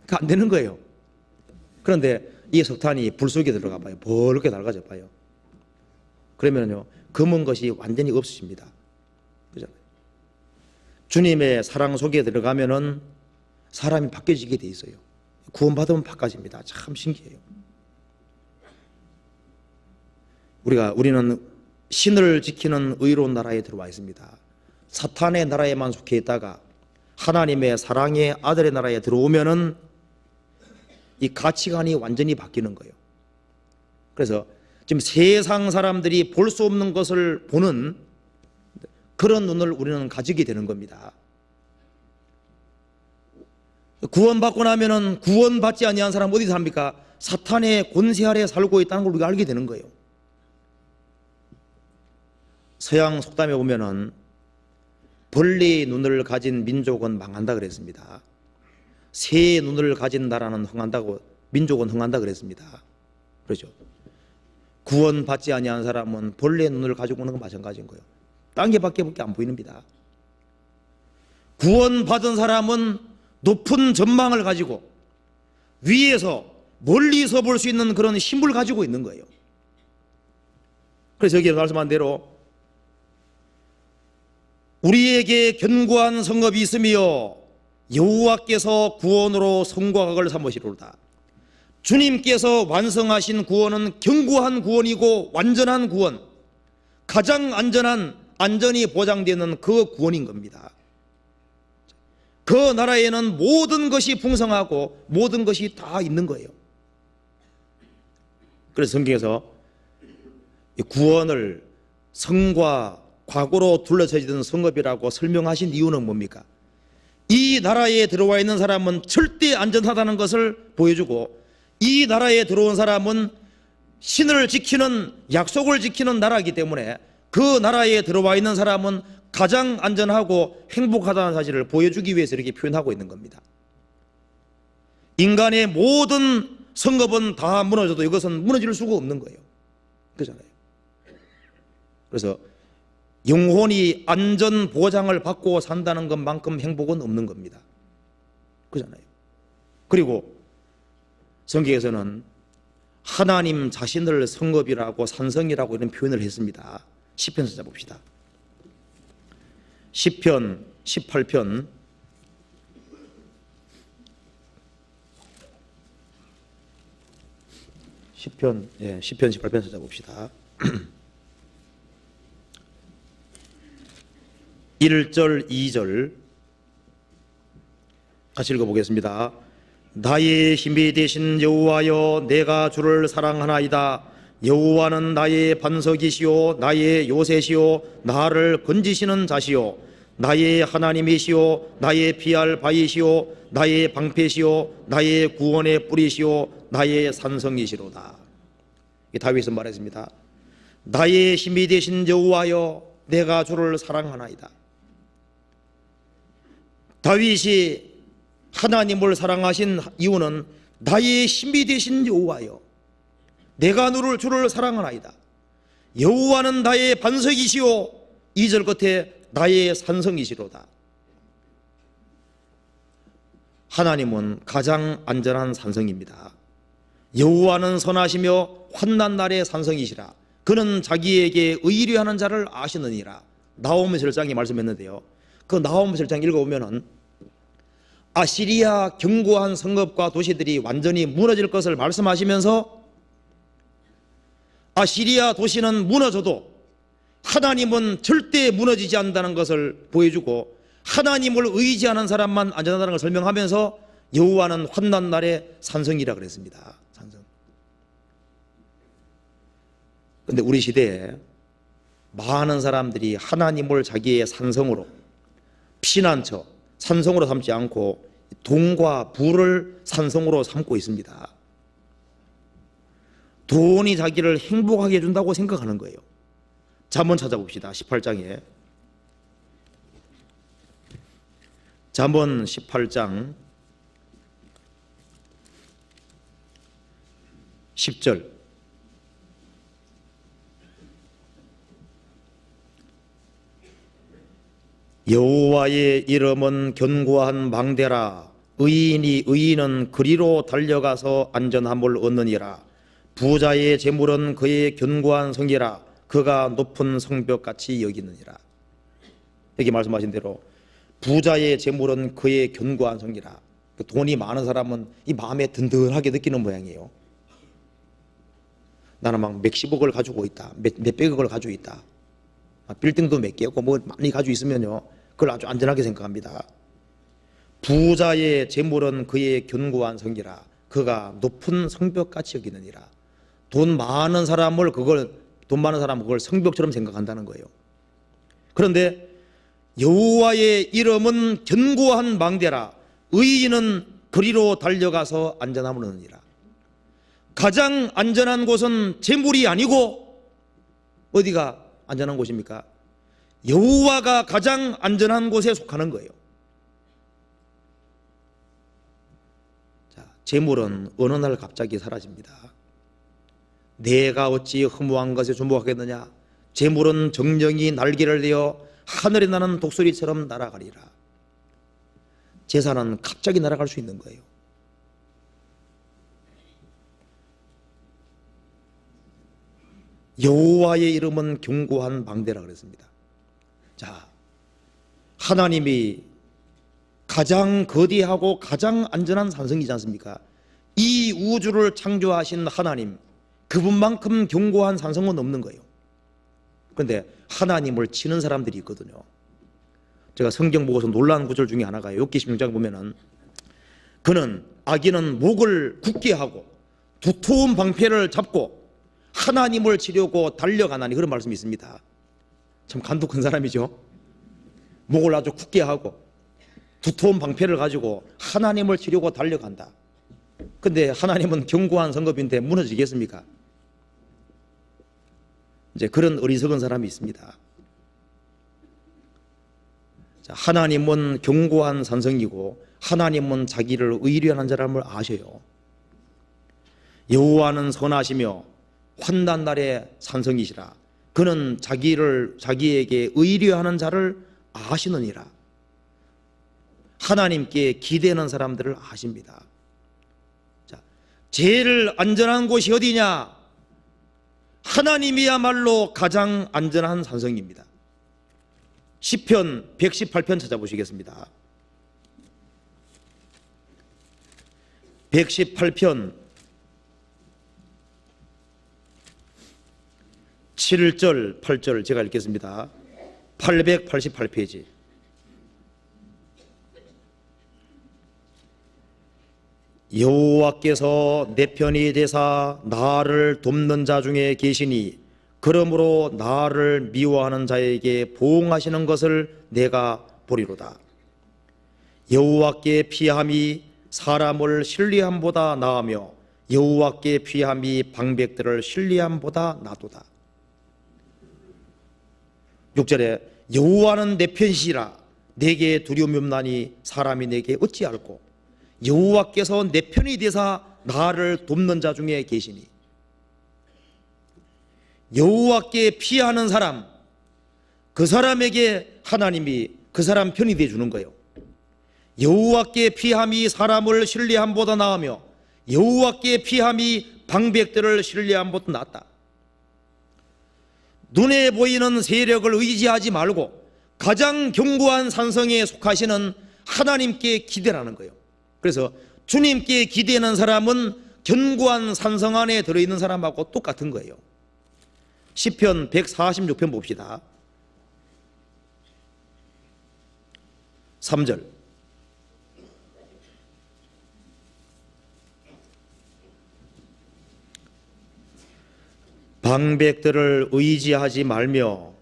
Speaker 1: 그러니까 안 되는 거예요. 그런데 이 석탄이 불 속에 들어가 봐요. 벌겋게 낡아져 봐요. 그러면요, 검은 것이 완전히 없어집니다. 그렇잖아요. 주님의 사랑 속에 들어가면은 사람이 바뀌어지게 돼 있어요. 구원받으면 바꿔집니다. 참 신기해요. 우리는 신을 지키는 의로운 나라에 들어와 있습니다. 사탄의 나라에만 속해 있다가 하나님의 사랑의 아들의 나라에 들어오면은 이 가치관이 완전히 바뀌는 거예요. 그래서 지금 세상 사람들이 볼 수 없는 것을 보는 그런 눈을 우리는 가지게 되는 겁니다. 구원받고 나면은 구원받지 아니한 사람 어디 삽니까? 사탄의 권세 아래 살고 있다는 걸 우리가 알게 되는 거예요. 서양 속담에 보면은 벌레의 눈을 가진 민족은 망한다 그랬습니다. 새의 눈을 가진 나라는 흥한다고, 민족은 흥한다 그랬습니다. 그렇죠. 구원받지 아니한 사람은 벌레의 눈을 가지고 오는 건 마찬가지인 거예요. 딴 게밖에 안 보입니다. 구원받은 사람은 높은 전망을 가지고 위에서 멀리서 볼 수 있는 그런 힘을 가지고 있는 거예요. 그래서 여기에 말씀한 대로 우리에게 견고한 성읍이 있으며 여호와께서 구원으로 성과 각을 삼으시로다. 주님께서 완성하신 구원은 견고한 구원이고 완전한 구원, 가장 안전이 보장되는 그 구원인 겁니다. 그 나라에는 모든 것이 풍성하고 모든 것이 다 있는 거예요. 그래서 성경에서 구원을 성과 과거로 둘러서지던 성읍이라고 설명하신 이유는 뭡니까? 이 나라에 들어와 있는 사람은 절대 안전하다는 것을 보여주고, 이 나라에 들어온 사람은 신을 지키는, 약속을 지키는 나라이기 때문에 그 나라에 들어와 있는 사람은 가장 안전하고 행복하다는 사실을 보여주기 위해서 이렇게 표현하고 있는 겁니다. 인간의 모든 성읍은 다 무너져도 이것은 무너질 수가 없는 거예요. 그렇잖아요. 그래서 영혼이 안전 보장을 받고 산다는 것만큼 행복은 없는 겁니다. 그렇잖아요. 그리고 성경에서는 하나님 자신을 성읍이라고 산성이라고 이런 표현을 했습니다. 시편 찾아봅시다. 시편 18편 10편 18편 찾아봅시다. 1절 2절 같이 읽어보겠습니다. 나의 힘이 되신 여호와여, 내가 주를 사랑하나이다. 여호와는 나의 반석이시오, 나의 요새시오, 나를 건지시는 자시오, 나의 하나님이시오, 나의 피할 바위시오, 나의 방패시오, 나의 구원의 뿌리시오, 나의 산성이시로다. 다윗은 말했습니다. 나의 힘이 되신 여호와여, 내가 주를 사랑하나이다. 다윗이 하나님을 사랑하신 이유는 나의 힘이 되신 여호와여, 내가 주를 사랑하나이다. 여호와는 나의 반석이시오, 2절 끝에 나의 산성이시로다. 하나님은 가장 안전한 산성입니다. 여호와는 선하시며 환난 날의 산성이시라. 그는 자기에게 의뢰하는 자를 아시느니라. 나홈 1장에 말씀했는데요, 그 나홈 7장 읽어보면은 아시리아 견고한 성읍과 도시들이 완전히 무너질 것을 말씀하시면서 아시리아 도시는 무너져도 하나님은 절대 무너지지 않는다는 것을 보여주고 하나님을 의지하는 사람만 안전하다는 걸 설명하면서 여호와는 환난 날의 산성이라 그랬습니다. 산성. 근데 우리 시대에 많은 사람들이 하나님을 자기의 산성으로 피난처, 산성으로 삼지 않고 돈과 부를 산성으로 삼고 있습니다. 돈이 자기를 행복하게 해준다고 생각하는 거예요. 자, 한번 찾아봅시다. 18장에. 잠언 18장 10절. 여호와의 이름은 견고한 망대라. 의인은 그리로 달려가서 안전함을 얻느니라. 부자의 재물은 그의 견고한 성이라. 그가 높은 성벽같이 여기느니라. 여기 말씀하신 대로 부자의 재물은 그의 견고한 성이라. 돈이 많은 사람은 이 마음에 든든하게 느끼는 모양이에요. 나는 막 몇십억을 가지고 있다, 몇백억을 가지고 있다, 빌딩도 몇 개고 뭐 많이 가지고 있으면요, 그걸 아주 안전하게 생각합니다. 부자의 재물은 그의 견고한 성이라. 그가 높은 성벽같이 여기느니라. 돈 많은 사람은 그걸 성벽처럼 생각한다는 거예요. 그런데 여호와의 이름은 견고한 망대라. 의인은 그리로 달려가서 안전함을 얻느니라. 가장 안전한 곳은 재물이 아니고 어디가 안전한 곳입니까? 여호와가 가장 안전한 곳에 속하는 거예요. 자, 재물은 어느 날 갑자기 사라집니다. 내가 어찌 허무한 것에 주목하겠느냐? 재물은 정령이 날개를 내어 하늘에 나는 독수리처럼 날아가리라. 재산은 갑자기 날아갈 수 있는 거예요. 여호와의 이름은 견고한 망대라 그랬습니다. 자, 하나님이 가장 거대하고 가장 안전한 산성이지 않습니까? 이 우주를 창조하신 하나님, 그분만큼 견고한 산성은 없는 거예요. 그런데 하나님을 치는 사람들이 있거든요. 제가 성경 보고서 놀란 구절 중에 하나가 욥기 16장 보면은 그는 악인은 목을 굳게 하고 두터운 방패를 잡고 하나님을 치려고 달려가나니, 그런 말씀이 있습니다. 참 간도 큰 사람이죠. 목을 아주 굳게 하고 두터운 방패를 가지고 하나님을 치려고 달려간다. 근데 하나님은 견고한 성읍인데 무너지겠습니까? 이제 그런 어리석은 사람이 있습니다. 자, 하나님은 견고한 산성이고 하나님은 자기를 의뢰하는 사람을 아셔요. 여호와는 선하시며 환난 날의 산성이시라. 그는 자기에게 의뢰하는 자를 아시느니라. 하나님께 기대는 사람들을 아십니다. 자, 제일 안전한 곳이 어디냐? 하나님이야말로 가장 안전한 산성입니다. 시편 118편 찾아보시겠습니다. 118편 7절 8절 제가 읽겠습니다. 888페이지. 여호와께서 내 편이 되사 나를 돕는 자 중에 계시니 그러므로 나를 미워하는 자에게 보응하시는 것을 내가 보리로다. 여호와께 피함이 사람을 신뢰함보다 나으며 여호와께 피함이 방백들을 신뢰함보다 나도다. 6절에 여호와는 내 편이시라. 내게 두려움이 없나니 사람이 내게 어찌할꼬. 여호와께서 내 편이 되사 나를 돕는 자 중에 계시니. 여호와께 피하는 사람, 그 사람에게 하나님이 그 사람 편이 되어 주는 거예요. 여호와께 피함이 사람을 신뢰함보다 나으며 여호와께 피함이 방백들을 신뢰함보다 낫다. 눈에 보이는 세력을 의지하지 말고 가장 견고한 산성에 속하시는 하나님께 기대라는 거예요. 그래서 주님께 기대하는 사람은 견고한 산성 안에 들어있는 사람하고 똑같은 거예요. 시편 146편 봅시다. 3절. 방백들을 의지하지 말며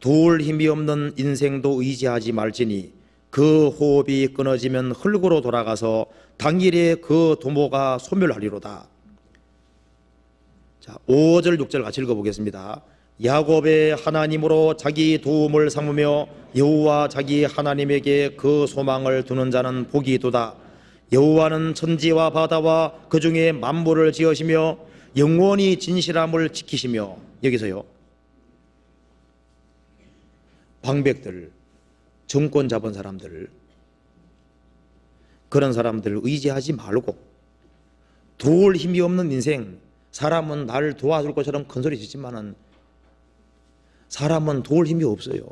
Speaker 1: 도울 힘이 없는 인생도 의지하지 말지니 그 호흡이 끊어지면 흙으로 돌아가서 당일에 그 도모가 소멸하리로다. 자, 5절 6절 같이 읽어보겠습니다. 야곱의 하나님으로 자기 도움을 삼으며 여호와 자기 하나님에게 그 소망을 두는 자는 복이 있도다. 여호와는 천지와 바다와 그 중에 만물을 지으시며 영원히 진실함을 지키시며. 여기서요, 방백들, 정권 잡은 사람들, 그런 사람들을 의지하지 말고 도울 힘이 없는 인생, 사람은 나를 도와줄 것처럼 큰소리 치지만은 사람은 도울 힘이 없어요.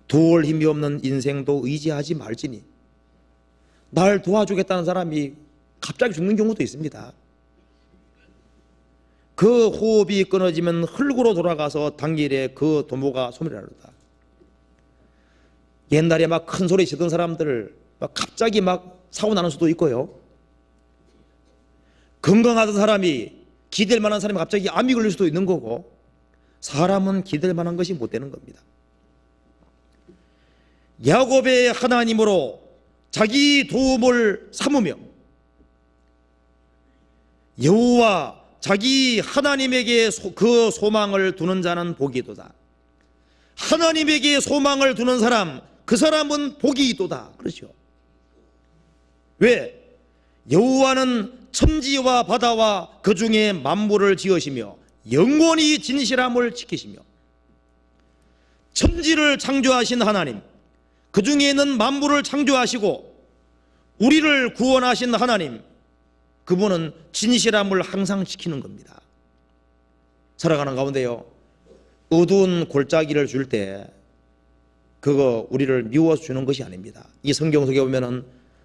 Speaker 1: 도울 힘이 없는 인생도 의지하지 말지니. 날 도와주겠다는 사람이 갑자기 죽는 경우도 있습니다. 그 호흡이 끊어지면 흙으로 돌아가서 당일에 그 도모가 소멸하리로다. 옛날에 막 큰 소리 치던 사람들 막 갑자기 막 사고 나는 수도 있고요. 건강하던 사람이, 기댈 만한 사람이 갑자기 암이 걸릴 수도 있는 거고, 사람은 기댈 만한 것이 못 되는 겁니다. 야곱의 하나님으로 자기 도움을 삼으며 여호와 자기 하나님에게 그 소망을 두는 자는 복이 있도다. 하나님에게 소망을 두는 사람, 그 사람은 복이 있도다. 그렇죠. 왜? 여호와는 천지와 바다와 그 중에 만물을 지으시며 영원히 진실함을 지키시며. 천지를 창조하신 하나님, 그 중에 있는 만물을 창조하시고 우리를 구원하신 하나님, 그분은 진실함을 항상 지키는 겁니다. 살아가는 가운데요, 어두운 골짜기를 줄 때 그거 우리를 미워서 주는 것이 아닙니다. 이 성경 속에 보면은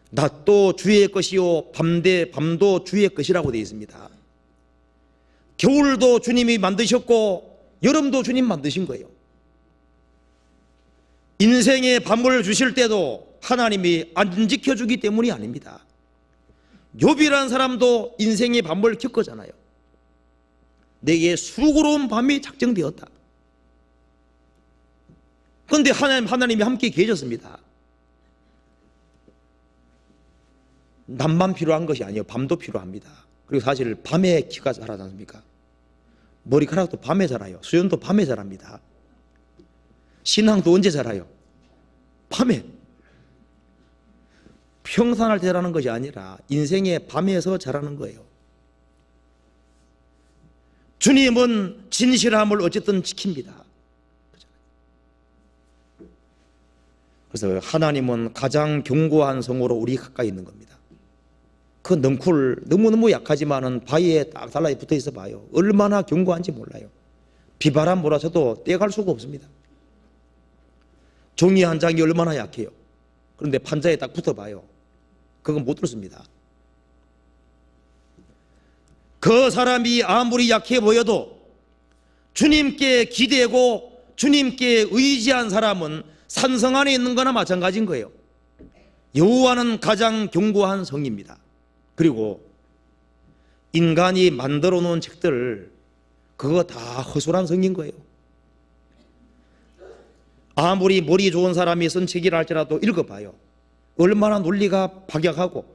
Speaker 1: 낮도 주의 것이요 밤도 주의 것이라고 되어 있습니다. 겨울도 주님이 만드셨고 여름도 주님 만드신 거예요. 인생의 밤을 주실 때도 하나님이 안 지켜주기 때문이 아닙니다. 욥이라는 사람도 인생의 밤을 겪었잖아요. 내게 수고로운 밤이 작정되었다. 그런데 하나님이 함께 계셨습니다. 낮만 필요한 것이 아니에요. 밤도 필요합니다. 그리고 사실 밤에 키가 자라지 않습니까? 머리카락도 밤에 자라요. 수염도 밤에 자랍니다. 신앙도 언제 자라요? 밤에. 평산할 때 자라는 것이 아니라 인생의 밤에서 자라는 거예요. 주님은 진실함을 어쨌든 지킵니다. 그래서 하나님은 가장 견고한 성으로 우리 가까이 있는 겁니다. 그 넝쿨 너무너무 약하지만은 바위에 딱 달라붙어 붙어 있어 봐요. 얼마나 견고한지 몰라요. 비바람 몰아쳐도 떼갈 수가 없습니다. 종이 한 장이 얼마나 약해요. 그런데 판자에 딱 붙어 봐요. 그건 못 들습니다. 그 사람이 아무리 약해 보여도 주님께 기대고 주님께 의지한 사람은 산성 안에 있는 거나 마찬가지인 거예요. 여호와는 가장 견고한 성입니다. 그리고 인간이 만들어 놓은 책들, 그거 다 허술한 성인 거예요. 아무리 머리 좋은 사람이 쓴 책이라 할지라도 읽어봐요. 얼마나 논리가 박약하고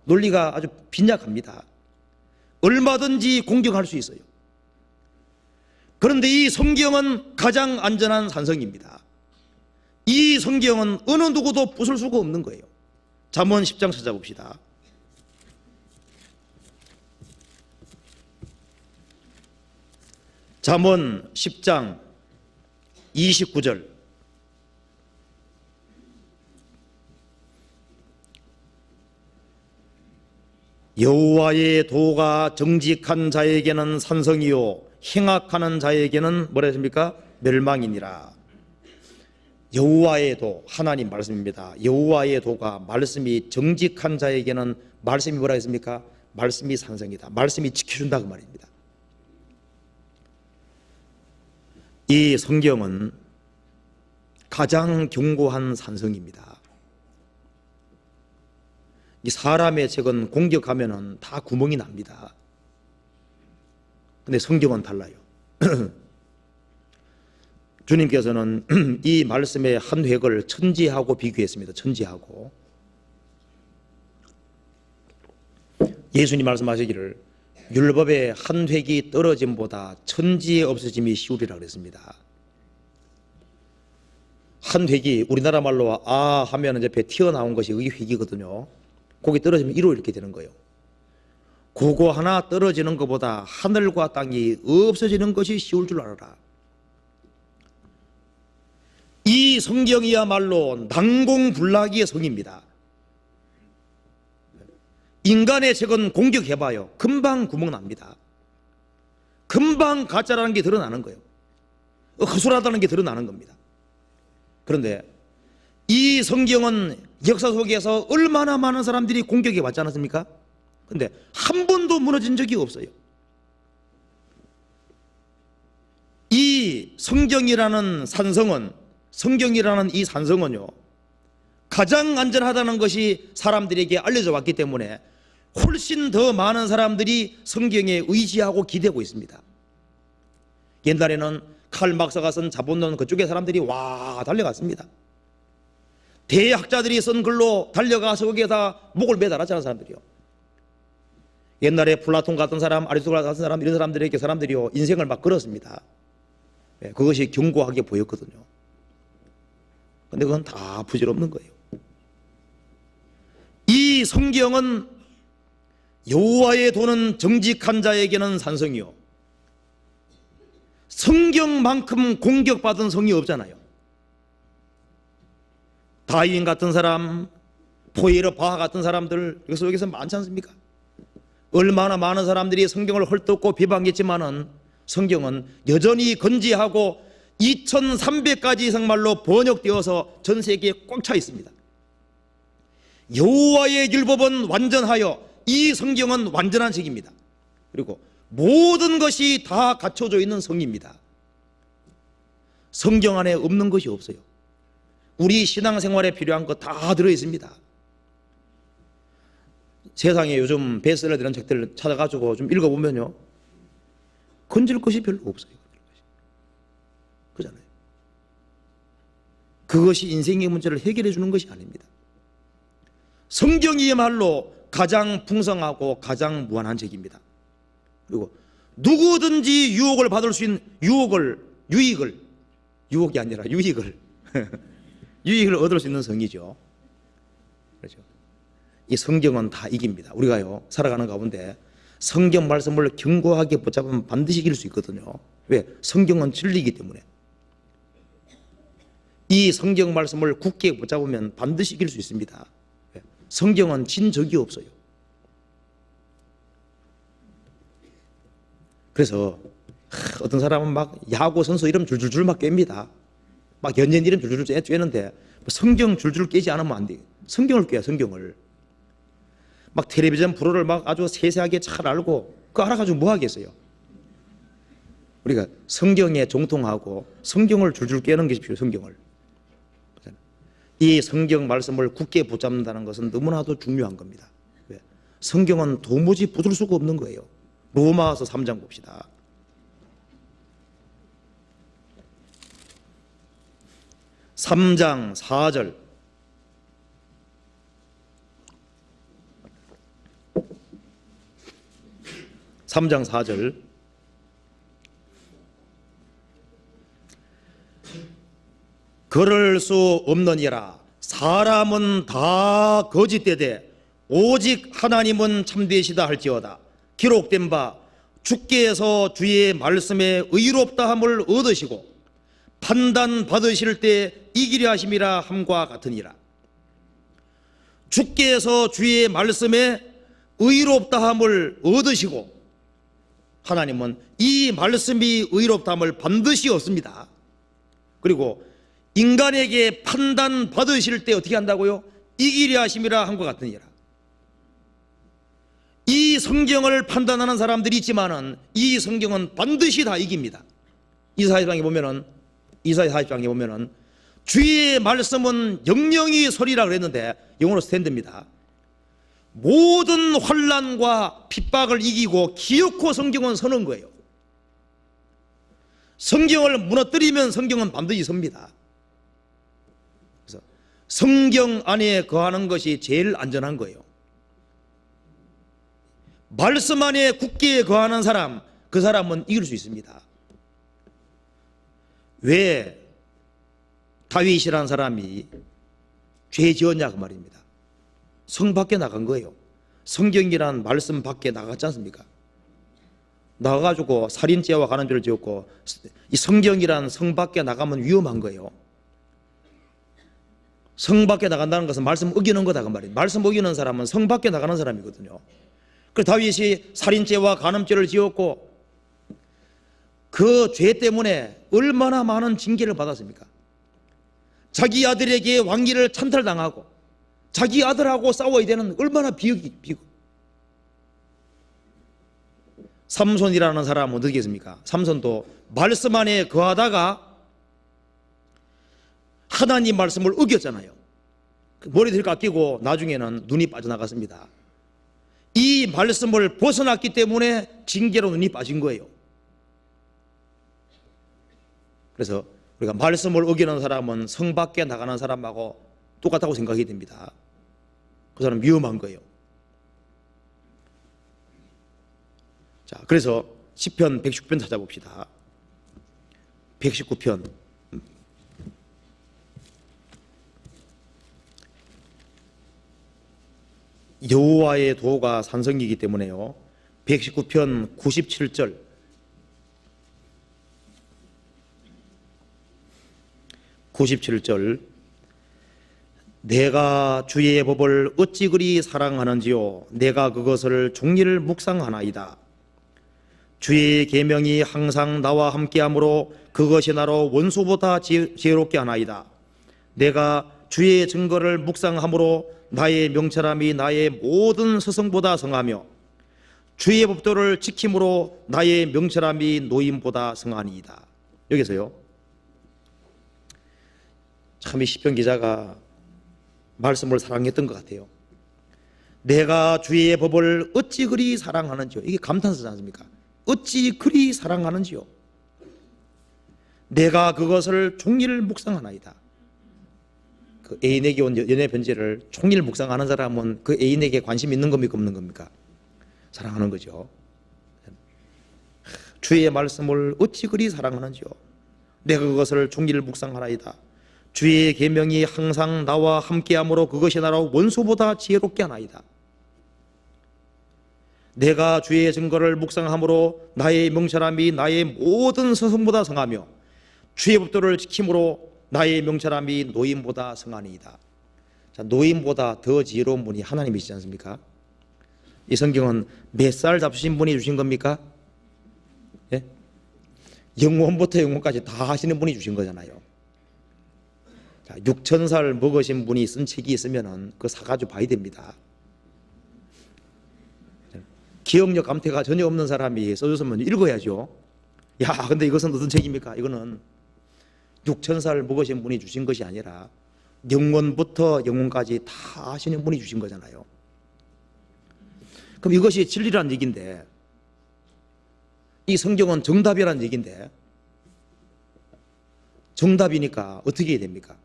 Speaker 1: 논리가 아주 빈약합니다. 얼마든지 공격할 수 있어요. 그런데 이 성경은 가장 안전한 산성입니다. 이 성경은 어느 누구도 부술 수가 없는 거예요. 잠언 10장 찾아봅시다. 잠언 10장 29절. 여호와의 도가 정직한 자에게는 산성이요 행악하는 자에게는 뭐라 했습니까? 멸망이니라. 여호와의 도, 하나님 말씀입니다. 여호와의 도가, 말씀이 정직한 자에게는 말씀이 뭐라 했습니까? 말씀이 산성이다. 말씀이 지켜준다 그 말입니다. 이 성경은 가장 견고한 산성입니다. 이 사람의 책은 공격하면은 다 구멍이 납니다. 근데 성경은 달라요. 주님께서는 이 말씀의 한 획을 천지하고 비교했습니다. 천지하고. 예수님 말씀하시기를 율법의 한 획이 떨어짐보다 천지의 없어짐이 쉬우리라 그랬습니다. 한 획이 우리나라 말로 아 하면 옆에 튀어나온 것이 이 획이거든요. 거기 떨어지면 1호 이렇게 되는 거예요. 그거 하나 떨어지는 것보다 하늘과 땅이 없어지는 것이 쉬울 줄 알아라. 이 성경이야말로 난공불락의 성입니다. 인간의 책은 공격해봐요. 금방 구멍 납니다. 금방 가짜라는 게 드러나는 거예요. 허술하다는 게 드러나는 겁니다. 그런데 이 성경은 역사 속에서 얼마나 많은 사람들이 공격해 왔지 않았습니까? 그런데 한 번도 무너진 적이 없어요. 이 성경이라는 이 산성은요, 가장 안전하다는 것이 사람들에게 알려져 왔기 때문에 훨씬 더 많은 사람들이 성경에 의지하고 기대고 있습니다. 옛날에는 칼 막사가 쓴 자본론 그쪽에 사람들이 와 달려갔습니다. 대학자들이 쓴 글로 달려가서 거기에다 목을 매달았잖아요. 사람들이요. 옛날에 플라톤 같은 사람, 아리스토텔레스 같은 사람, 이런 사람들에게 사람들이요 인생을 막 걸었습니다. 그것이 견고하게 보였거든요. 근데 그건 다 부질없는 거예요. 이 성경은 여호와의 도는 정직한 자에게는 산성이요, 성경만큼 공격받은 성이 없잖아요. 다윈 같은 사람, 포에르 바하 같은 사람들 여기서 많지 않습니까? 얼마나 많은 사람들이 성경을 헐뜯고 비방했지만은 성경은 여전히 건지하고 2300가지 이상 말로 번역되어서 전 세계에 꽉 차 있습니다. 여호와의 율법은 완전하여, 이 성경은 완전한 책입니다. 그리고 모든 것이 다 갖춰져 있는 성입니다. 성경 안에 없는 것이 없어요. 우리 신앙생활에 필요한 것 다 들어있습니다. 세상에 요즘 베스트셀러 되는 책들을 찾아가지고 좀 읽어보면요, 건질 것이 별로 없어요. 그잖아요. 그것이 인생의 문제를 해결해 주는 것이 아닙니다. 성경이야말로 가장 풍성하고 가장 무한한 책입니다. 그리고 누구든지 유익을 얻을 수 있는 성이죠. 그렇죠. 이 성경은 다 이깁니다. 우리가요 살아가는 가운데 성경 말씀을 견고하게 붙잡으면 반드시 이길 수 있거든요. 왜? 성경은 진리이기 때문에. 이 성경 말씀을 굳게 붙잡으면 반드시 이길 수 있습니다. 왜? 성경은 진 적이 없어요. 그래서 어떤 사람은 막 야구 선수 이름 줄줄줄 막 깹니다. 막 연예인 이름 줄줄줄 쬐는데 성경 줄줄 깨지 않으면 안 돼요. 성경을 꿰야, 성경을. 막 텔레비전 프로를 막 아주 세세하게 잘 알고 그거 알아가지고 뭐 하겠어요. 우리가 성경에 정통하고 성경을 줄줄 깨는 것이 필요해요. 성경을. 이 성경 말씀을 굳게 붙잡는다는 것은 너무나도 중요한 겁니다. 왜? 성경은 도무지 붙을 수가 없는 거예요. 로마서 3장 봅시다. (3장 4절) (3장 4절) 그럴 수 없느니라. 사람은 다 거짓되되 오직 하나님은 참되시다 할지어다. 기록된 바 주께서 주의 말씀에 의롭다함을 얻으시고 판단 받으실 때 이기려 하심이라 함과 같으니라. 주께서 주의 말씀에 의롭다함을 얻으시고, 하나님은 이 말씀이 의롭다함을 반드시 얻습니다. 그리고 인간에게 판단 받으실 때 어떻게 한다고요? 이기려 하심이라 한 것 같으니라. 이 성경을 판단하는 사람들이 있지만은 이 성경은 반드시 다 이깁니다. 이사야 40장에 보면은 주의 말씀은 영영이 소리라 그랬는데 영어로 스탠드입니다. 모든 환난과 핍박을 이기고 기어코 성경은 서는 거예요. 성경을 무너뜨리면 성경은 반드시 섭니다. 그래서 성경 안에 거하는 것이 제일 안전한 거예요. 말씀 안에 굳게 거하는 사람, 그 사람은 이길 수 있습니다. 왜 다윗이라는 사람이 죄 지었냐 그 말입니다. 성 밖에 나간 거예요. 성경이란 말씀 밖에 나갔지 않습니까? 나가가지고 살인죄와 간음죄를 지었고, 이 성경이란 성 밖에 나가면 위험한 거예요. 성 밖에 나간다는 것은 말씀 어기는 거다 그 말이에요. 말씀 어기는 사람은 성 밖에 나가는 사람이거든요. 그래서 다윗이 살인죄와 간음죄를 지었고 그 죄 때문에 얼마나 많은 징계를 받았습니까? 자기 아들에게 왕위를 찬탈당하고 자기 아들하고 싸워야 되는 얼마나 비극. 삼손이라는 사람은 어떻게 했습니까? 삼손도 말씀 안에 거하다가 하나님 말씀을 어겼잖아요. 머리를 깎이고 나중에는 눈이 빠져나갔습니다. 이 말씀을 벗어났기 때문에 징계로 눈이 빠진 거예요. 그래서 우리가 말씀을 어기는 사람은 성 밖에 나가는 사람하고 똑같다고 생각이 됩니다. 그 사람 위험한 거예요. 자, 그래서 시편 119편 찾아봅시다. 119편. 여호와의 도가 산성이기 때문에요. 119편 97절. 내가 주의 법을 어찌 그리 사랑하는지요. 내가 그것을 종일 묵상하나이다. 주의 계명이 항상 나와 함께하므로 그것이 나로 원수보다 지혜롭게 하나이다. 내가 주의 증거를 묵상함으로 나의 명철함이 나의 모든 스승보다 성하며 주의 법도를 지킴으로 나의 명철함이 노임보다 성하니이다. 여기서요, 참 이 시편 기자가 말씀을 사랑했던 것 같아요. 내가 주의 법을 어찌 그리 사랑하는지요. 이게 감탄사지 않습니까? 어찌 그리 사랑하는지요. 내가 그것을 종일 묵상하나이다. 그 애인에게 온 연애 편지를 종일 묵상하는 사람은 그 애인에게 관심 있는 겁니까 없는 겁니까? 사랑하는 거죠. 주의 말씀을 어찌 그리 사랑하는지요. 내가 그것을 종일 묵상하나이다. 주의 계명이 항상 나와 함께하므로 그것이 나로 원수보다 지혜롭게 하나이다. 내가 주의 증거를 묵상함으로 나의 명철함이 나의 모든 스승보다 성하며 주의 법도를 지킴으로 나의 명철함이 노인보다 성하니이다. 자, 노인보다 더 지혜로운 분이 하나님이시지 않습니까? 이 성경은 몇 살 잡수신 분이 주신 겁니까? 예? 영원부터 영원까지 다 하시는 분이 주신 거잖아요. 자, 6,000살 먹으신 분이 쓴 책이 있으면 그거 사가지고 봐야 됩니다. 기억력 감퇴가 전혀 없는 사람이 써줬으면 읽어야죠. 야, 근데 이것은 어떤 책입니까? 이거는 6,000살 먹으신 분이 주신 것이 아니라 영원부터 영원까지 다 하시는 분이 주신 거잖아요. 그럼 이것이 진리라는 얘기인데, 이 성경은 정답이라는 얘기인데, 정답이니까 어떻게 해야 됩니까?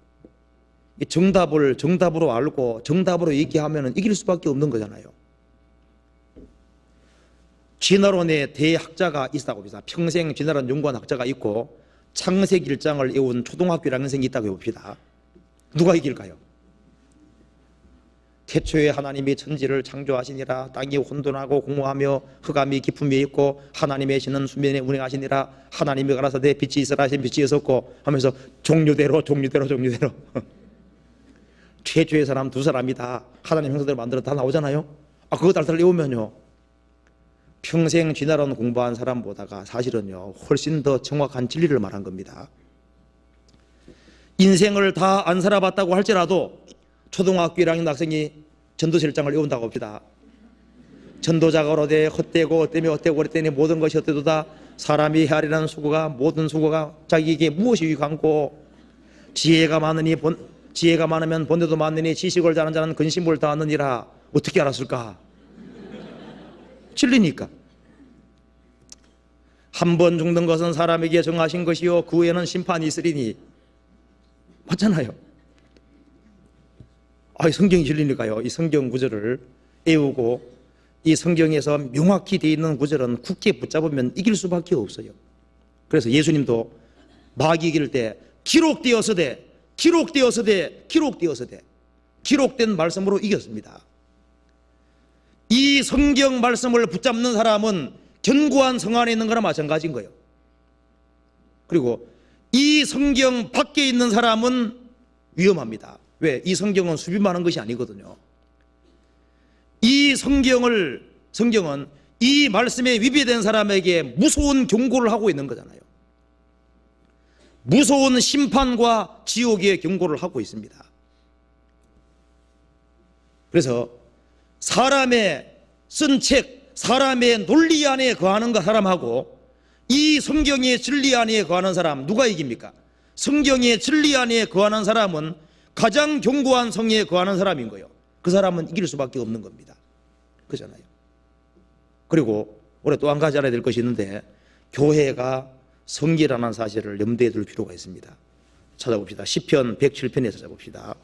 Speaker 1: 이 정답을 정답으로 알고 정답으로 얘기하면 이길 수밖에 없는 거잖아요. 진화론의 대학자가 있다고 봅시다. 평생 진화론 연구한 학자가 있고 창세기 1장을 외운 초등학교 1학년생이 있다고 해봅시다. 누가 이길까요? 태초에 하나님이 천지를 창조하시니라. 땅이 혼돈하고 공허하며 흑암이 깊음 위에 있고 하나님의 신은 수면에 운행하시니라. 하나님이 가라사대 빛이 있으라 하신 빛이 있었고 하면서 종류대로 최초의 사람 두 사람이 다 하나님 형상대로 만들어 다 나오잖아요. 그거 달달 외우면요, 평생 진화론 공부한 사람보다가 사실은요 훨씬 더 정확한 진리를 말한 겁니다. 인생을 다 안 살아봤다고 할지라도 초등학교 1학년 학생이 전도실장을 외운다고 합시다. 전도자가 오로되 헛되고 헛되고 그랬더니 모든 것이 헛되도다. 사람이 헤아리는 수고가 모든 수고가 자기에게 무엇이 유익한고 지혜가 많으면 본대도 많으니 지식을 자는 자는 근심을 다하느니라. 어떻게 알았을까? 진리니까. 한 번 죽는 것은 사람에게 정하신 것이요 그 후에는 심판이 있으리니. 맞잖아요. 성경이 진리니까요. 이 성경 구절을 외우고 이 성경에서 명확히 되어 있는 구절은 굳게 붙잡으면 이길 수밖에 없어요. 그래서 예수님도 마귀 이길 때 기록되어서되 기록된 말씀으로 이겼습니다. 이 성경 말씀을 붙잡는 사람은 견고한 성 안에 있는 거나 마찬가지인 거예요. 그리고 이 성경 밖에 있는 사람은 위험합니다. 왜? 이 성경은 수비만한 것이 아니거든요. 이 성경은 이 말씀에 위배된 사람에게 무서운 경고를 하고 있는 거잖아요. 무서운 심판과 지옥의 경고를 하고 있습니다. 그래서 사람의 쓴 책, 사람의 논리 안에 거하는 사람하고 이 성경의 진리 안에 거하는 사람 누가 이깁니까? 성경의 진리 안에 거하는 사람은 가장 견고한 성에 거하는 사람인 거예요. 그 사람은 이길 수밖에 없는 겁니다. 그렇잖아요. 그리고 우리가 또 한 가지 알아야 될 것이 있는데 교회가 성기라는 사실을 염두에 둘 필요가 있습니다. 찾아봅시다. 시편 107편에 찾아봅시다.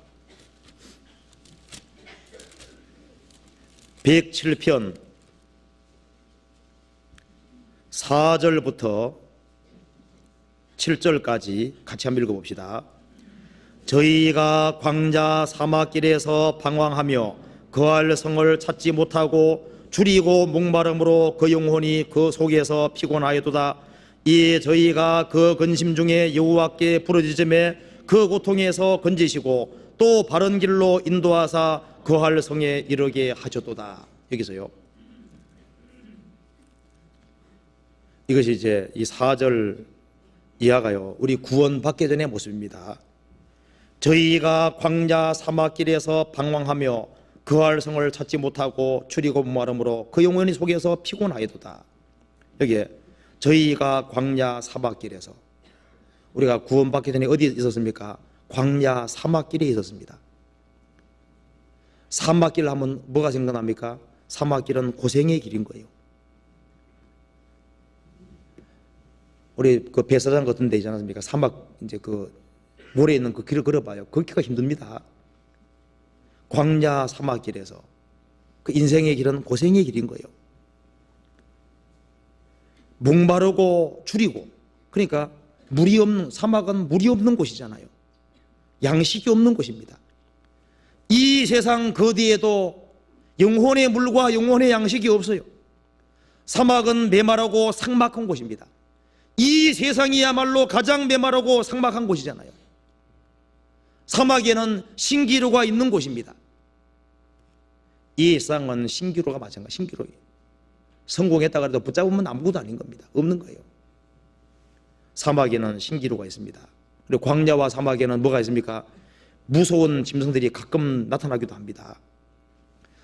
Speaker 1: 107편 4절부터 7절까지 같이 한번 읽어봅시다. 저희가 광야 사막길에서 방황하며 거할 성을 찾지 못하고 줄이고 목마름으로 그 영혼이 그 속에서 피곤하였도다. 이에 저희가 그 근심 중에 여호와께 부르짖음에 그 고통에서 건지시고 또 바른 길로 인도하사 거할 성에 이르게 하셨도다. 여기서요. 이것이 이제 이 4절 이하가요 우리 구원받기 전의 모습입니다. 저희가 광야 사막길에서 방황하며 거할 성을 찾지 못하고 줄이고 목마름으로 그 영혼이 속에서 피곤하여도다. 여기에 저희가 광야 사막길에서 우리가 구원받기 전에 어디에 있었습니까? 광야 사막길에 있었습니다. 사막길 하면 뭐가 생각납니까? 사막길은 고생의 길인 거예요. 우리 그 배사장 같은 데 있지 않습니까? 사막 이제 그 모래 있는 그 길을 걸어봐요. 걷기가 힘듭니다. 광야 사막길에서 그 인생의 길은 고생의 길인 거예요. 목마르고 줄이고, 그러니까 물이 없는, 사막은 물이 없는 곳이잖아요. 양식이 없는 곳입니다. 이 세상 그 뒤에도 영혼의 물과 영혼의 양식이 없어요. 사막은 메마르고 삭막한 곳입니다. 이 세상이야말로 가장 메마르고 삭막한 곳이잖아요. 사막에는 신기루가 있는 곳입니다. 이 세상은 신기루가 마찬가지. 신기루 성공했다고 해도 붙잡으면 아무것도 아닌 겁니다. 없는 거예요. 사막에는 신기루가 있습니다. 그리고 광야와 사막에는 뭐가 있습니까? 무서운 짐승들이 가끔 나타나기도 합니다.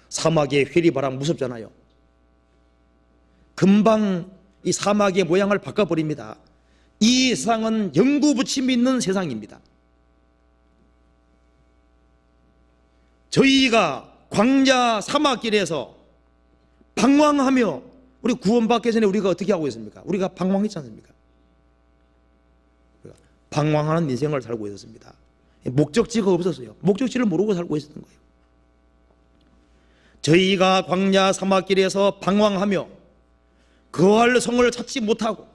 Speaker 1: 사막의 회리바람 무섭잖아요. 금방 이 사막의 모양을 바꿔버립니다. 이 세상은 영구부침이 있는 세상입니다. 저희가 광야 사막길에서 방황하며 우리 구원받기 전에 우리가 어떻게 하고 있습니까? 우리가 방황했지 않습니까? 방황하는 인생을 살고 있었습니다. 목적지가 없었어요. 목적지를 모르고 살고 있었던 거예요. 저희가 광야 사막길에서 방황하며 거할 성을 찾지 못하고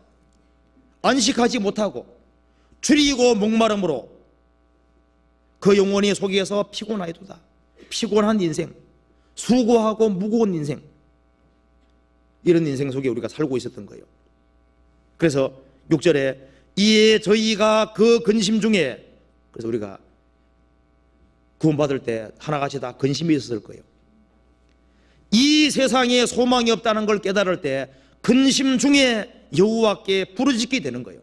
Speaker 1: 안식하지 못하고 줄이고 목마름으로 그 영혼이 속에서 피곤하여도다. 피곤한 인생, 수고하고 무거운 인생, 이런 인생 속에 우리가 살고 있었던 거예요. 그래서 6절에 이에 저희가 그 근심 중에, 그래서 우리가 구원받을 때 하나같이 다 근심이 있었을 거예요. 이 세상에 소망이 없다는 걸 깨달을 때 근심 중에 여호와께 부르짖게 되는 거예요.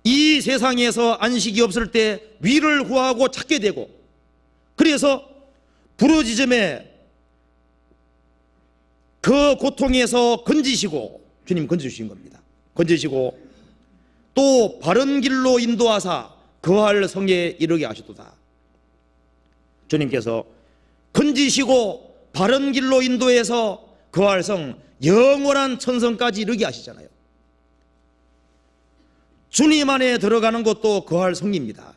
Speaker 1: 이 이 세상에서 안식이 없을 때 위를 구하고 찾게 되고, 그래서 부르짖음에 그 고통에서 건지시고, 주님 건져주신 겁니다. 건지시고 또 바른 길로 인도하사 거할 성에 이르게 하셨도다. 주님께서 건지시고 바른 길로 인도해서 거할 성, 영원한 천성까지 이르게 하시잖아요. 주님 안에 들어가는 것도 거할 성입니다.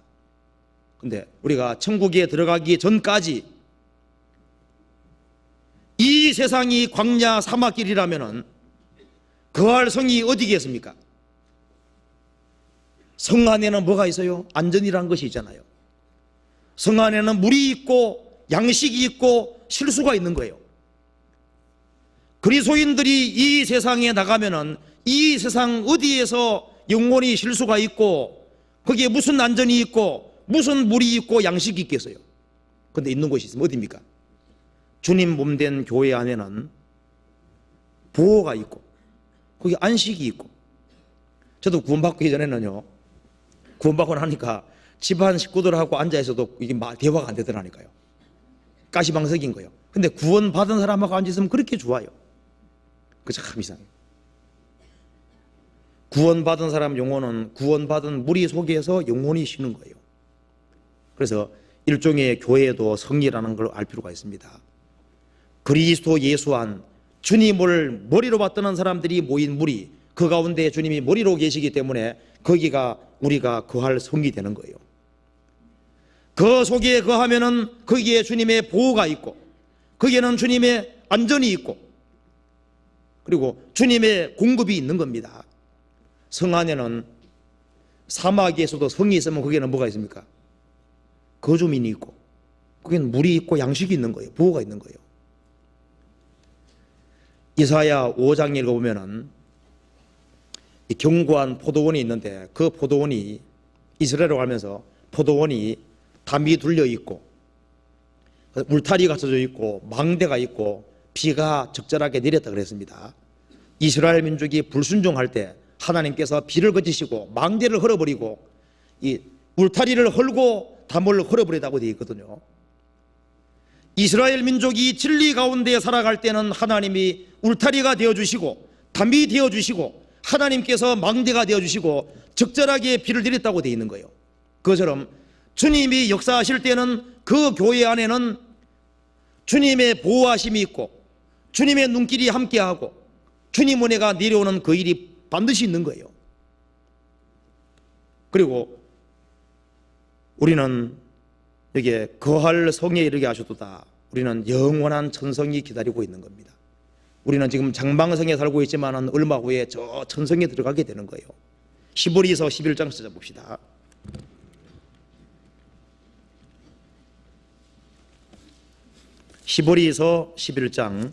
Speaker 1: 근데 우리가 천국에 들어가기 전까지 이 세상이 광야 사막길이라면은 거할 성이 어디겠습니까? 성 안에는 뭐가 있어요? 안전이라는 것이 있잖아요. 성 안에는 물이 있고 양식이 있고 실수가 있는 거예요. 그리스도인들이 이 세상에 나가면은 이 세상 어디에서 영원히 실수가 있고 거기에 무슨 안전이 있고 무슨 물이 있고 양식이 있겠어요? 근데 있는 곳이 있으면 어디입니까? 주님 몸된 교회 안에는 보호가 있고 거기 안식이 있고, 저도 구원받기 전에는요, 구원받고 나니까 집안 식구들하고 앉아있어도 이게 대화가 안 되더라니까요. 가시방석인 거예요. 근데 구원받은 사람하고 앉아있으면 그렇게 좋아요. 그 참 이상해요. 구원받은 사람 영혼은 구원받은 무리 속에서 영혼이 쉬는 거예요. 그래서 일종의 교회도 성리라는 걸 알 필요가 있습니다. 그리스도 예수 안 주님을 머리로 받드는 사람들이 모인 무리, 그 가운데 주님이 머리로 계시기 때문에 거기가 우리가 거할 성이 되는 거예요. 그 속에 거하면은 거기에 주님의 보호가 있고 거기에는 주님의 안전이 있고 그리고 주님의 공급이 있는 겁니다. 성 안에는 사막에서도 성이 있으면 거기에는 뭐가 있습니까? 거주민이 있고 거기는 물이 있고 양식이 있는 거예요. 보호가 있는 거예요. 이사야 5장 읽어보면은 견고한 포도원이 있는데 그 포도원이 이스라엘로 가면서 포도원이 담이 둘려 있고 울타리가 쳐져 있고 망대가 있고 비가 적절하게 내렸다 그랬습니다. 이스라엘 민족이 불순종할 때 하나님께서 비를 거치시고 망대를 헐어버리고 이 울타리를 헐고 담을 헐어버리다고 되어 있거든요. 이스라엘 민족이 진리 가운데 살아갈 때는 하나님이 울타리가 되어주시고 담이 되어주시고 하나님께서 망대가 되어주시고 적절하게 비를 내렸다고 되어 있는 거예요. 그것처럼 주님이 역사하실 때는 그 교회 안에는 주님의 보호하심이 있고 주님의 눈길이 함께하고 주님 은혜가 내려오는 그 일이 반드시 있는 거예요. 그리고 우리는 여기에 거할 성에 이르게 하셨도다. 우리는 영원한 천성이 기다리고 있는 겁니다. 우리는 지금 장방성에 살고 있지만 얼마 후에 저 천성에 들어가게 되는 거예요. 히브리서 11장 찾아봅시다. 히브리서 11장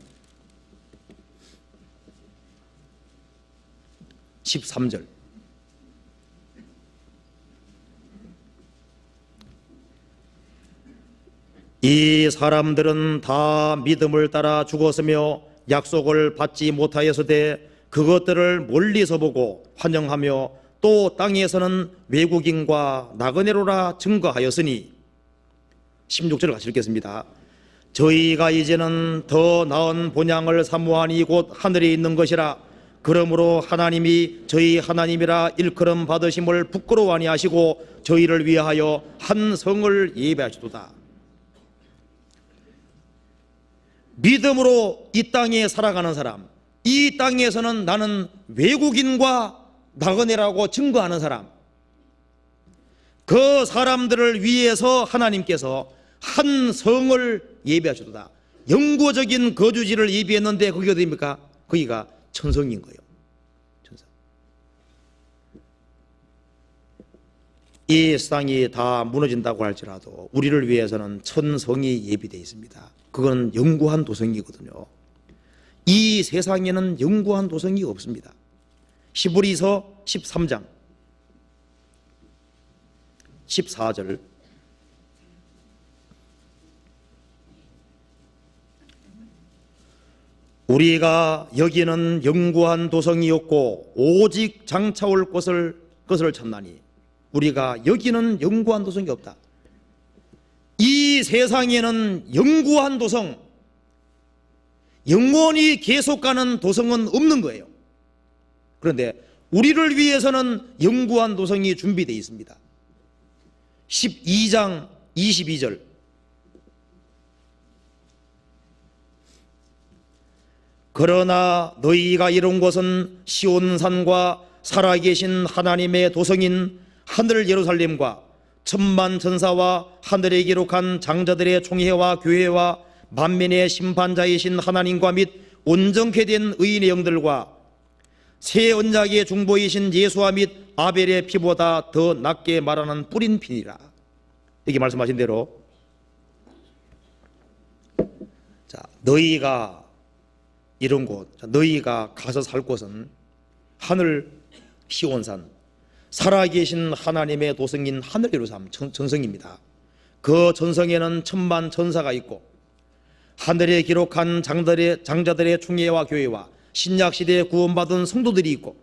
Speaker 1: 13절. 이 사람들은 다 믿음을 따라 죽었으며 약속을 받지 못하였으되 그것들을 멀리서 보고 환영하며 또 땅에서는 외국인과 나그네로라 증거하였으니 16절을 같이 읽겠습니다. 저희가 이제는 더 나은 본향을 사모하니 곧 하늘에 있는 것이라. 그러므로 하나님이 저희 하나님이라 일컬음 받으심을 부끄러워 아니하시고 저희를 위하여 한 성을 예배하시도다. 믿음으로 이 땅에 살아가는 사람, 이 땅에서는 나는 외국인과 나그네라고 증거하는 사람, 그 사람들을 위해서 하나님께서 한 성을 예배하시도다. 영구적인 거주지를 예비했는데 그게 어디입니까? 거기가 천성인 거예요. 천성. 이 세상이 다 무너진다고 할지라도 우리를 위해서는 천성이 예비되어 있습니다. 그건 영구한 도성이거든요. 이 세상에는 영구한 도성이 없습니다. 히브리서 13장 14절. 우리가 여기는 영구한 도성이 없고 오직 장차 올 것을 찾나니 우리가 여기는 영구한 도성이 없다. 이 세상에는 영구한 도성, 영원히 계속가는 도성은 없는 거예요. 그런데 우리를 위해서는 영구한 도성이 준비되어 있습니다. 12장 22절, 그러나 너희가 이룬 것은 시온산과 살아계신 하나님의 도성인 하늘 예루살렘과 천만 천사와 하늘에 기록한 장자들의 총회와 교회와 만민의 심판자이신 하나님과 및 온전케 된 의인의 영들과 새 언약의 중보이신 예수와 및 아벨의 피보다 더 낫게 말하는 뿌린 피니라. 여기 말씀하신 대로 너희가 이런 곳, 너희가 가서 살 곳은 하늘 시온산, 살아계신 하나님의 도성인 하늘 예루살렘 전성입니다. 그 전성에는 천만 천사가 있고 하늘에 기록한 장자들의 충예와 교회와 신약시대에 구원받은 성도들이 있고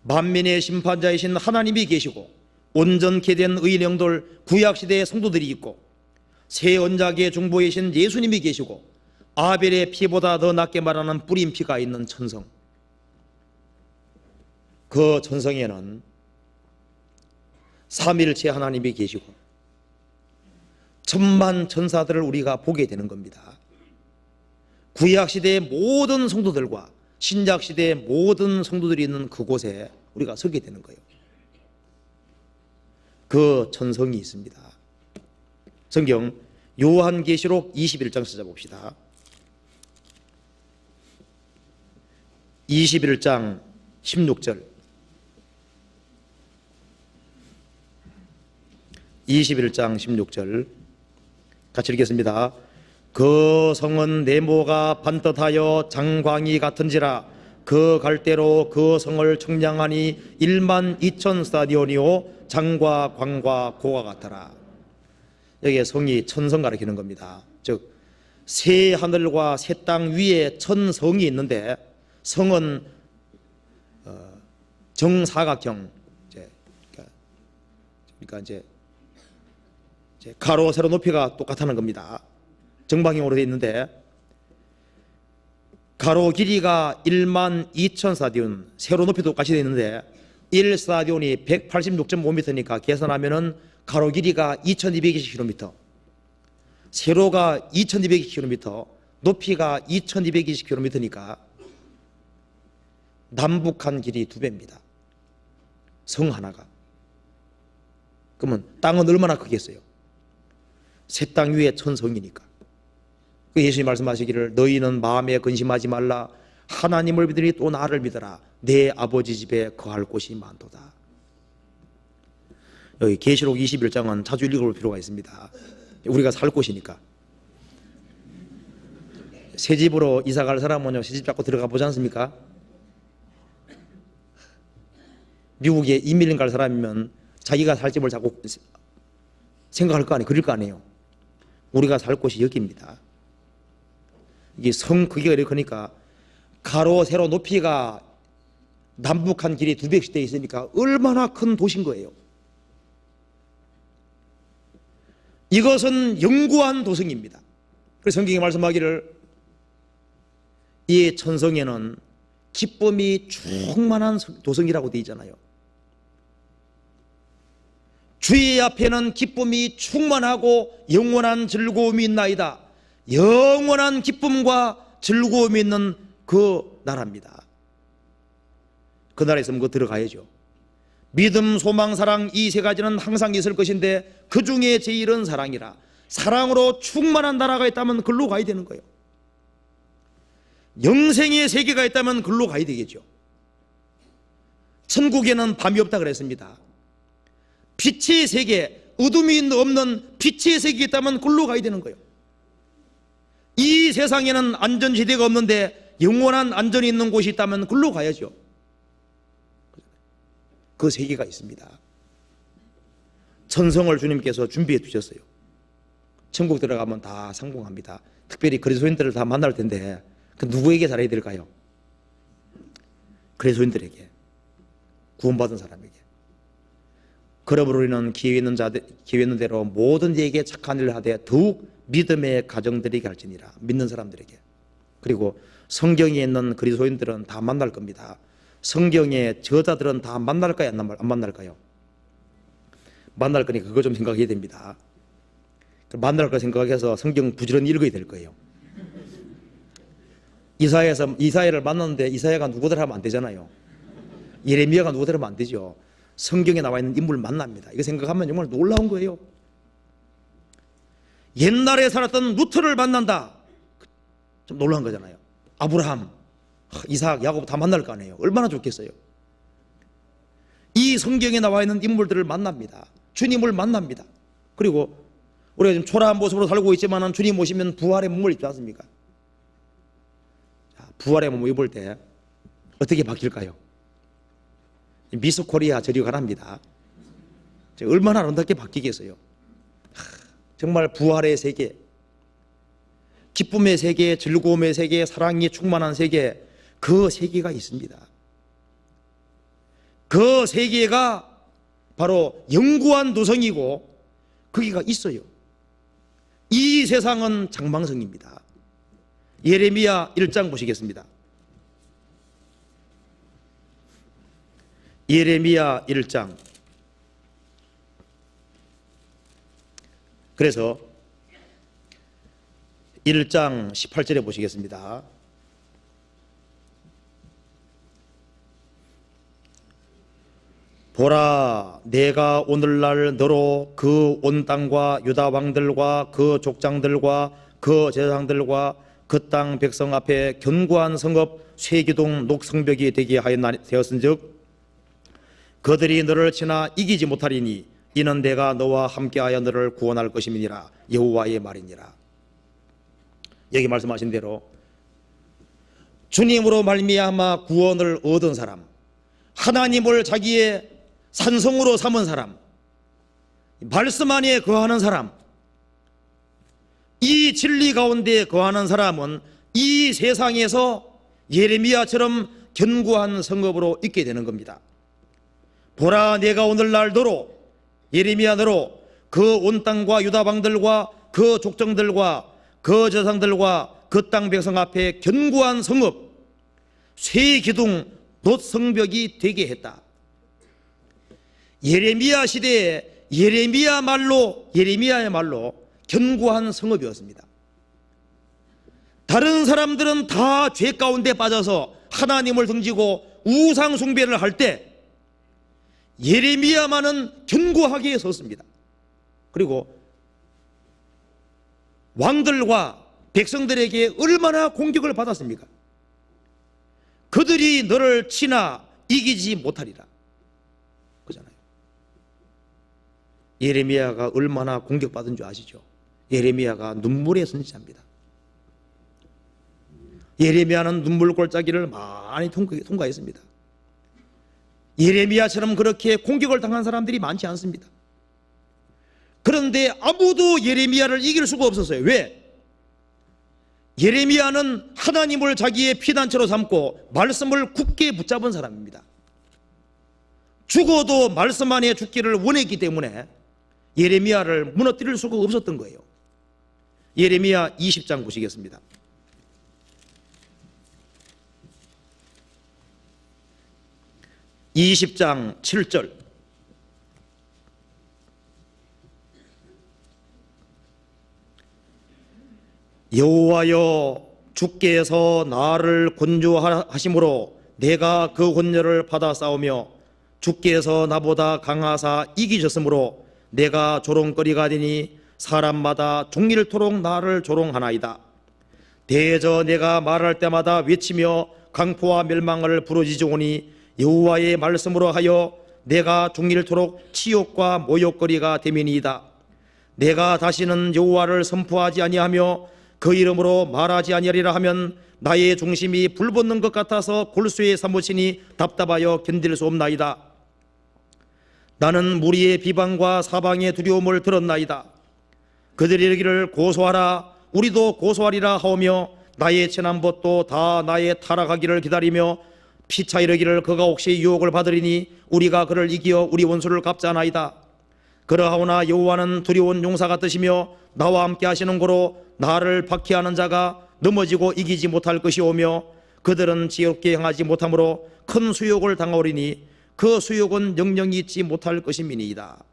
Speaker 1: 만민의 심판자이신 하나님이 계시고 온전케 된 의인 영들 구약시대의 성도들이 있고 새 언약의 중보이신 예수님이 계시고 아벨의 피보다 더 낫게 말하는 뿌린 피가 있는 천성, 그 천성에는 삼일체 하나님이 계시고 천만 천사들을 우리가 보게 되는 겁니다. 구약시대의 모든 성도들과 신약시대의 모든 성도들이 있는 그곳에 우리가 서게 되는 거예요. 그 천성이 있습니다. 성경 요한계시록 21장 찾아봅시다. 21장 16절, 21장 16절 같이 읽겠습니다. 그 성은 네모가 반듯하여 장광이 같은지라 그 갈대로 그 성을 청량하니 1만 2천 스타디온이요 장과 광과 고가 같더라. 여기에 성이 천성 가리키는 겁니다. 즉 새 하늘과 새 땅 위에 천성이 있는데 성은 정사각형, 그러니까 이제 가로 세로 높이가 똑같다는 겁니다. 정방형으로 되어 있는데 가로 길이가 1만 2천 스타디온, 세로 높이도 똑같이 되어 있는데 1스타디온이 186.5m니까 계산하면은 가로 길이가 2220km, 세로가 2220km, 높이가 2220km니까 남북한 길이 2배입니다. 성 하나가. 그러면 땅은 얼마나 크겠어요? 새 땅 위에 천성이니까. 예수님 말씀하시기를 너희는 마음에 근심하지 말라. 하나님을 믿으니 또 나를 믿어라. 내 아버지 집에 거할 곳이 많도다. 여기 계시록 21장은 자주 읽어볼 필요가 있습니다. 우리가 살 곳이니까. 새 집으로 이사 갈 사람은요, 새 집 잡고 들어가 보지 않습니까? 미국에 이민 갈 사람이면 자기가 살 집을 자꾸 생각할 거 아니에요. 그릴 거 아니에요. 우리가 살 곳이 여기입니다. 이게 성 크기가 이렇게 크니까 가로 세로 높이가 남북한 길이 200씩 되어 있으니까 얼마나 큰 도시인 거예요. 이것은 영구한 도성입니다. 그래서 성경이 말씀하기를 이 천성에는 기쁨이 충만한 도성이라고 되어 있잖아요. 주의 앞에는 기쁨이 충만하고 영원한 즐거움이 있나이다. 영원한 기쁨과 즐거움이 있는 그 나라입니다. 그 나라에 있으면 그거 들어가야죠. 믿음, 소망, 사랑 이 세 가지는 항상 있을 것인데 그 중에 제일은 사랑이라. 사랑으로 충만한 나라가 있다면 글로 가야 되는 거예요. 영생의 세계가 있다면 글로 가야 되겠죠. 천국에는 밤이 없다 그랬습니다. 빛의 세계, 어둠이 없는 빛의 세계가 있다면 글로 가야 되는 거예요. 이 세상에는 안전지대가 없는데 영원한 안전이 있는 곳이 있다면 글로 가야죠. 그 세계가 있습니다. 천성을 주님께서 준비해 두셨어요. 천국 들어가면 다 성공합니다. 특별히 그리스도인들을 다 만날 텐데 그 누구에게 잘해야 될까요? 그리스도인들에게, 구원받은 사람에게. 그러므로 우리는 기회 있는 대로 모든 이에게 착한 일을 하되 더욱 믿음의 가정들에게 할지니라. 믿는 사람들에게. 그리고 성경에 있는 그리스도인들은 다 만날 겁니다. 성경의 저자들은 다 만날까요? 안 만날까요? 만날 거니까 그거 좀 생각해야 됩니다. 만날 거 생각해서 성경 부지런히 읽어야 될 거예요. 이사야를 만났는데 이사야가 누구더라 하면 안 되잖아요. 예레미야가 누구더라 하면 안 되죠. 성경에 나와 있는 인물을 만납니다. 이거 생각하면 정말 놀라운 거예요. 옛날에 살았던 루트를 만난다. 좀 놀라운 거잖아요. 아브라함, 이삭, 야곱 다 만날 거 아니에요. 얼마나 좋겠어요. 이 성경에 나와 있는 인물들을 만납니다. 주님을 만납니다. 그리고 우리가 지금 초라한 모습으로 살고 있지만 주님 오시면 부활의 몸을 입지 않습니까? 부활의 몸을 입을 때 어떻게 바뀔까요? 미스 코리아 저리 가랍니다. 얼마나 아름답게 바뀌겠어요. 정말 부활의 세계, 기쁨의 세계, 즐거움의 세계, 사랑이 충만한 세계, 그 세계가 있습니다. 그 세계가 바로 영구한 도성이고 거기가 있어요. 이 세상은 장망성입니다. 예레미야 1장 보시겠습니다. 예레미야 1장. 그래서 1장 18절에 보시겠습니다. 보라, 내가 오늘날 너로 그 온 땅과 유다 왕들과 그 족장들과 그 제사장들과 그 땅 백성 앞에 견고한 성읍 쇠기둥 녹성벽이 되게 하였은즉 그들이 너를 치나 이기지 못하리니 이는 내가 너와 함께하여 너를 구원할 것임이니라. 여호와의 말이니라. 여기 말씀하신 대로 주님으로 말미암아 구원을 얻은 사람, 하나님을 자기의 산성으로 삼은 사람, 말씀 안에 거하는 사람, 이 진리 가운데 거하는 사람은 이 세상에서 예레미야처럼 견고한 성읍으로 있게 되는 겁니다. 보라, 내가 오늘날 너로, 예레미야 너로 그 온 땅과 유다 왕들과 그 족정들과 그 제사장들과 그 땅 백성 앞에 견고한 성읍 쇠 기둥 놋 성벽이 되게 했다. 예레미야 시대에 예레미야의 말로 견고한 성읍이었습니다. 다른 사람들은 다 죄 가운데 빠져서 하나님을 등지고 우상 숭배를 할 때 예레미야만은 견고하게 섰습니다. 그리고 왕들과 백성들에게 얼마나 공격을 받았습니까? 그들이 너를 치나 이기지 못하리라. 그잖아요. 예레미야가 얼마나 공격받은 줄 아시죠? 예레미야가 눈물의 선지자입니다. 예레미야는 눈물 골짜기를 많이 통과했습니다. 예레미야처럼 그렇게 공격을 당한 사람들이 많지 않습니다. 그런데 아무도 예레미야를 이길 수가 없었어요. 왜? 예레미야는 하나님을 자기의 피난처로 삼고 말씀을 굳게 붙잡은 사람입니다. 죽어도 말씀 안에 죽기를 원했기 때문에 예레미야를 무너뜨릴 수가 없었던 거예요. 예레미야 20장 보시겠습니다. (20장 7절) 여호와여, 주께서 나를 건조하심으로 내가 그 권녀를 받아 싸우며 주께서 나보다 강하사 이기셨으므로 내가 조롱거리가 되니 사람마다 종일토록 나를 조롱하나이다. 대저 내가 말할 때마다 외치며 강포와 멸망을 부르짖으오니 여호와의 말씀으로 하여 내가 종일토록 치욕과 모욕거리가 됨이니이다. 내가 다시는 여호와를 선포하지 아니하며 그 이름으로 말하지 아니하리라 하면 나의 중심이 불붙는 것 같아서 골수에 사무치니 답답하여 견딜 수 없나이다. 나는 무리의 비방과 사방의 두려움을 들었나이다. 그들이 이르기를 고소하라, 우리도 고소하리라 하오며 나의 친한 벗도 다 나의 타락하기를 기다리며 피차 이르기를 그가 혹시 유혹을 받으리니 우리가 그를 이기어 우리 원수를 갚자나이다. 그러하오나 여호와는 두려운 용사 같으시며 나와 함께 하시는 고로 나를 박해하는 자가 넘어지고 이기지 못할 것이오며 그들은 지혜롭게 행하지 못하므로 큰 수욕을 당하오리니 그 수욕은 영영이 있지 못할 것임이니이다.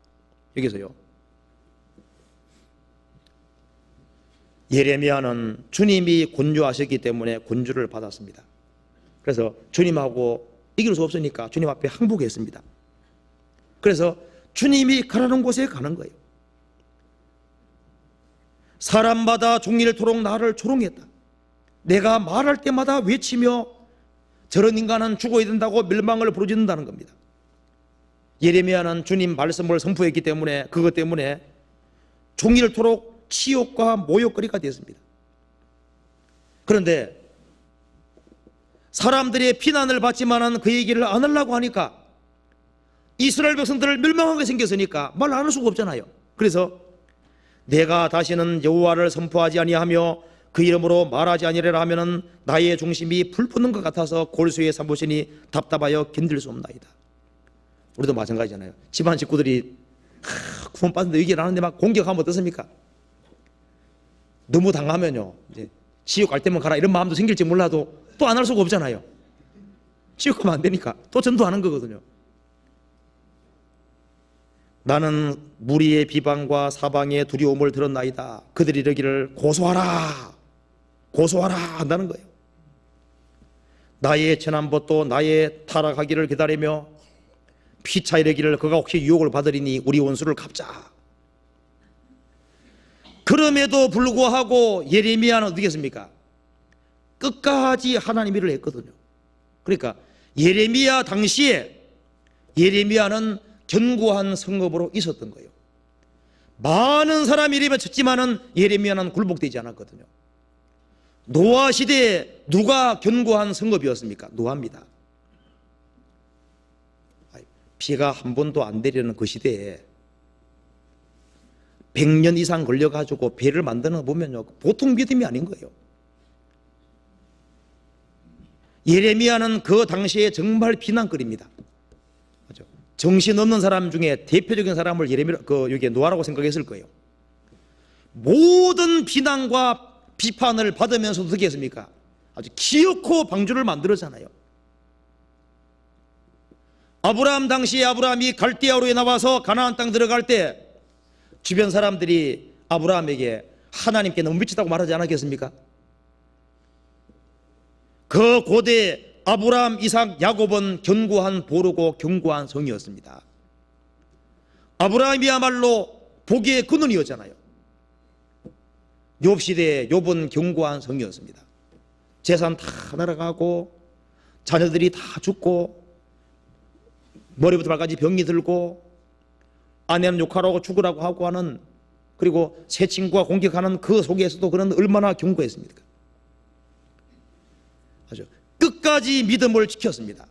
Speaker 1: 여기서요, 예레미야는 주님이 군주하셨기 때문에 군주를 받았습니다. 그래서 주님하고 이길 수 없으니까 주님 앞에 항복했습니다. 그래서 주님이 가라는 곳에 가는 거예요. 사람마다 종일토록 나를 조롱했다. 내가 말할 때마다 외치며 저런 인간은 죽어야 된다고 멸망을 부르짖는다는 겁니다. 예레미야는 주님 말씀을 선포했기 때문에 그것 때문에 종일토록 치욕과 모욕거리가 되었습니다. 그런데 사람들의 비난을 받지만은 그 얘기를 안 하려고 하니까 이스라엘 백성들을 멸망하게 생겼으니까 말 안 할 수가 없잖아요. 그래서 내가 다시는 여호와를 선포하지 아니하며 그 이름으로 말하지 아니하리라 하면은 나의 중심이 불붙는 것 같아서 골수에 사무시니 답답하여 견딜 수 없나이다. 우리도 마찬가지잖아요. 집안 식구들이 구원받는데 얘기를 하는데 막 공격하면 어떻습니까? 너무 당하면요, 이제 지옥 갈 때만 가라 이런 마음도 생길지 몰라도 또 안 할 수가 없잖아요. 지옥 가면 안 되니까 또 전도하는 거거든요. 나는 무리의 비방과 사방의 두려움을 들었나이다. 그들이 이르기를 고소하라 고소하라 한다는 거예요. 나의 천한 벗도 나의 타락하기를 기다리며 피차 이르기를 그가 혹시 유혹을 받으리니 우리 원수를 갚자. 그럼에도 불구하고 예레미야는 어떻겠습니까? 끝까지 하나님 일을 했거든요. 그러니까 예레미야 당시에 예레미야는 견고한 성읍으로 있었던 거예요. 많은 사람이 예레미야 쳤지만은 예레미야는 굴복되지 않았거든요. 노아 시대에 누가 견고한 성읍이었습니까? 노아입니다. 비가 한 번도 안 내리는 그 시대에 100년 이상 걸려가지고 배를 만드는 거 보면요, 보통 믿음이 아닌 거예요. 예레미야는 그 당시에 정말 비난거리입니다. 정신없는 사람 중에 대표적인 사람을 여기 노아라고 생각했을 거예요. 모든 비난과 비판을 받으면서 어떻게 했습니까? 아주 기어코 방주를 만들었잖아요. 아브라함 당시에 아브라함이 갈대아우르에 나와서 가나안 땅 들어갈 때 주변 사람들이 아브라함에게 하나님께 너무 미치다고 말하지 않았겠습니까? 그 고대 아브라함, 이삭, 야곱은 견고한 보루고 견고한 성이었습니다. 아브라함이야말로 복의 근원이었잖아요. 욥 시대에 욥은 견고한 성이었습니다. 재산 다 날아가고 자녀들이 다 죽고 머리부터 발까지 병이 들고 아내는 욕하라고 죽으라고 하고 하는, 그리고 새 친구가 공격하는 그 속에서도 그는 얼마나 견고했습니까? 아주 끝까지 믿음을 지켰습니다.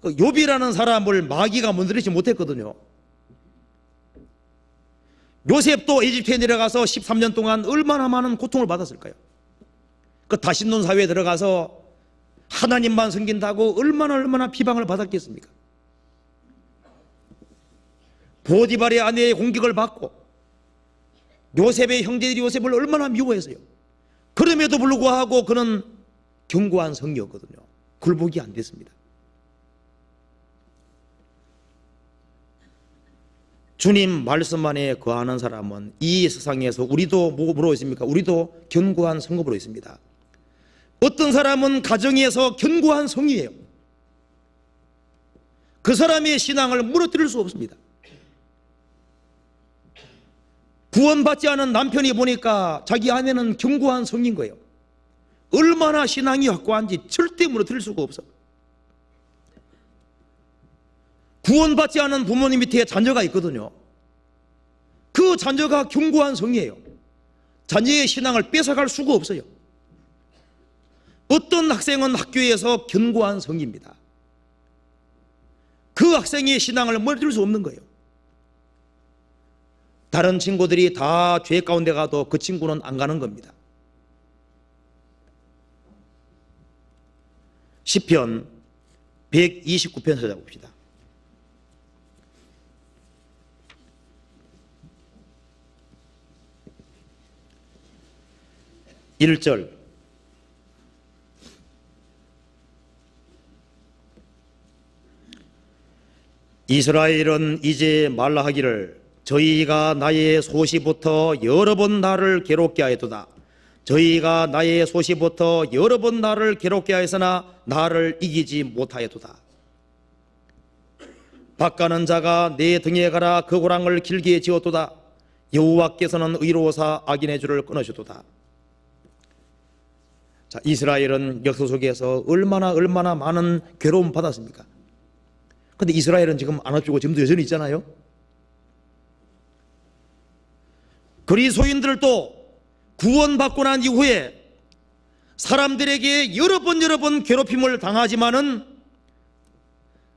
Speaker 1: 욥이라는 사람을 마귀가 문드리지 못했거든요. 요셉도 이집트에 내려가서 13년 동안 얼마나 많은 고통을 받았을까요? 그 다신론 사회에 들어가서 하나님만 섬긴다고 얼마나 비방을 받았겠습니까? 보디발의 아내의 공격을 받고 요셉의 형제들이 요셉을 얼마나 미워했어요. 그럼에도 불구하고 그는 견고한 성이었거든요. 굴복이 안 됐습니다. 주님 말씀 안에 거하는 사람은 이 세상에서 우리도 뭐로 있습니까? 우리도 견고한 성읍으로 있습니다. 어떤 사람은 가정에서 견고한 성이에요. 그 사람의 신앙을 무너뜨릴 수 없습니다. 구원받지 않은 남편이 보니까 자기 아내는 견고한 성인 거예요. 얼마나 신앙이 확고한지 절대 무너뜨릴 수가 없어. 구원받지 않은 부모님 밑에 자녀가 있거든요. 그 자녀가 견고한 성이에요. 자녀의 신앙을 뺏어갈 수가 없어요. 어떤 학생은 학교에서 견고한 성입니다. 그 학생의 신앙을 무너뜨릴 수 없는 거예요. 다른 친구들이 다 죄 가운데 가도 그 친구는 안 가는 겁니다. 시편 129편 찾아봅시다. 1절 이스라엘은 이제 말라 하기를 저희가 나의 소시부터 여러 번 나를 괴롭게 하였도다. 저희가 나의 소시부터 여러 번 나를 괴롭게 하였으나 나를 이기지 못하였도다. 밭가는 자가 내 등에 가라 그 고랑을 길게 지었도다. 여호와께서는 의로우사 악인의 줄을 끊으셨도다. 자, 이스라엘은 역사 속에서 얼마나 많은 괴로움 받았습니까? 근데 이스라엘은 지금 안 앞주고 지금도 여전히 있잖아요. 그리스도인들도 구원받고 난 이후에 사람들에게 여러 번 괴롭힘을 당하지만은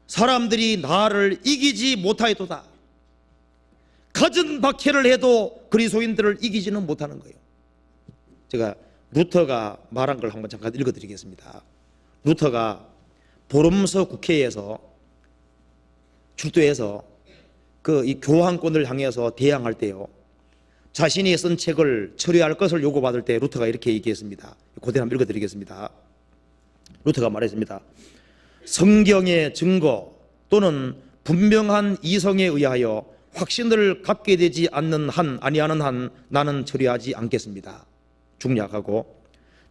Speaker 1: 사람들이 나를 이기지 못하였도다. 갖은 박해를 해도 그리스도인들을 이기지는 못하는 거예요. 제가 루터가 말한 걸 한번 잠깐 읽어드리겠습니다. 루터가 보름서 국회에서 출두해서 이 교황권을 향해서 대항할 때요, 자신이 쓴 책을 처리할 것을 요구받을 때 루터가 이렇게 얘기했습니다. 그대로 한번 읽어드리겠습니다. 루터가 말했습니다. 성경의 증거 또는 분명한 이성에 의하여 확신을 갖게 되지 아니하는 한 나는 처리하지 않겠습니다. 중략하고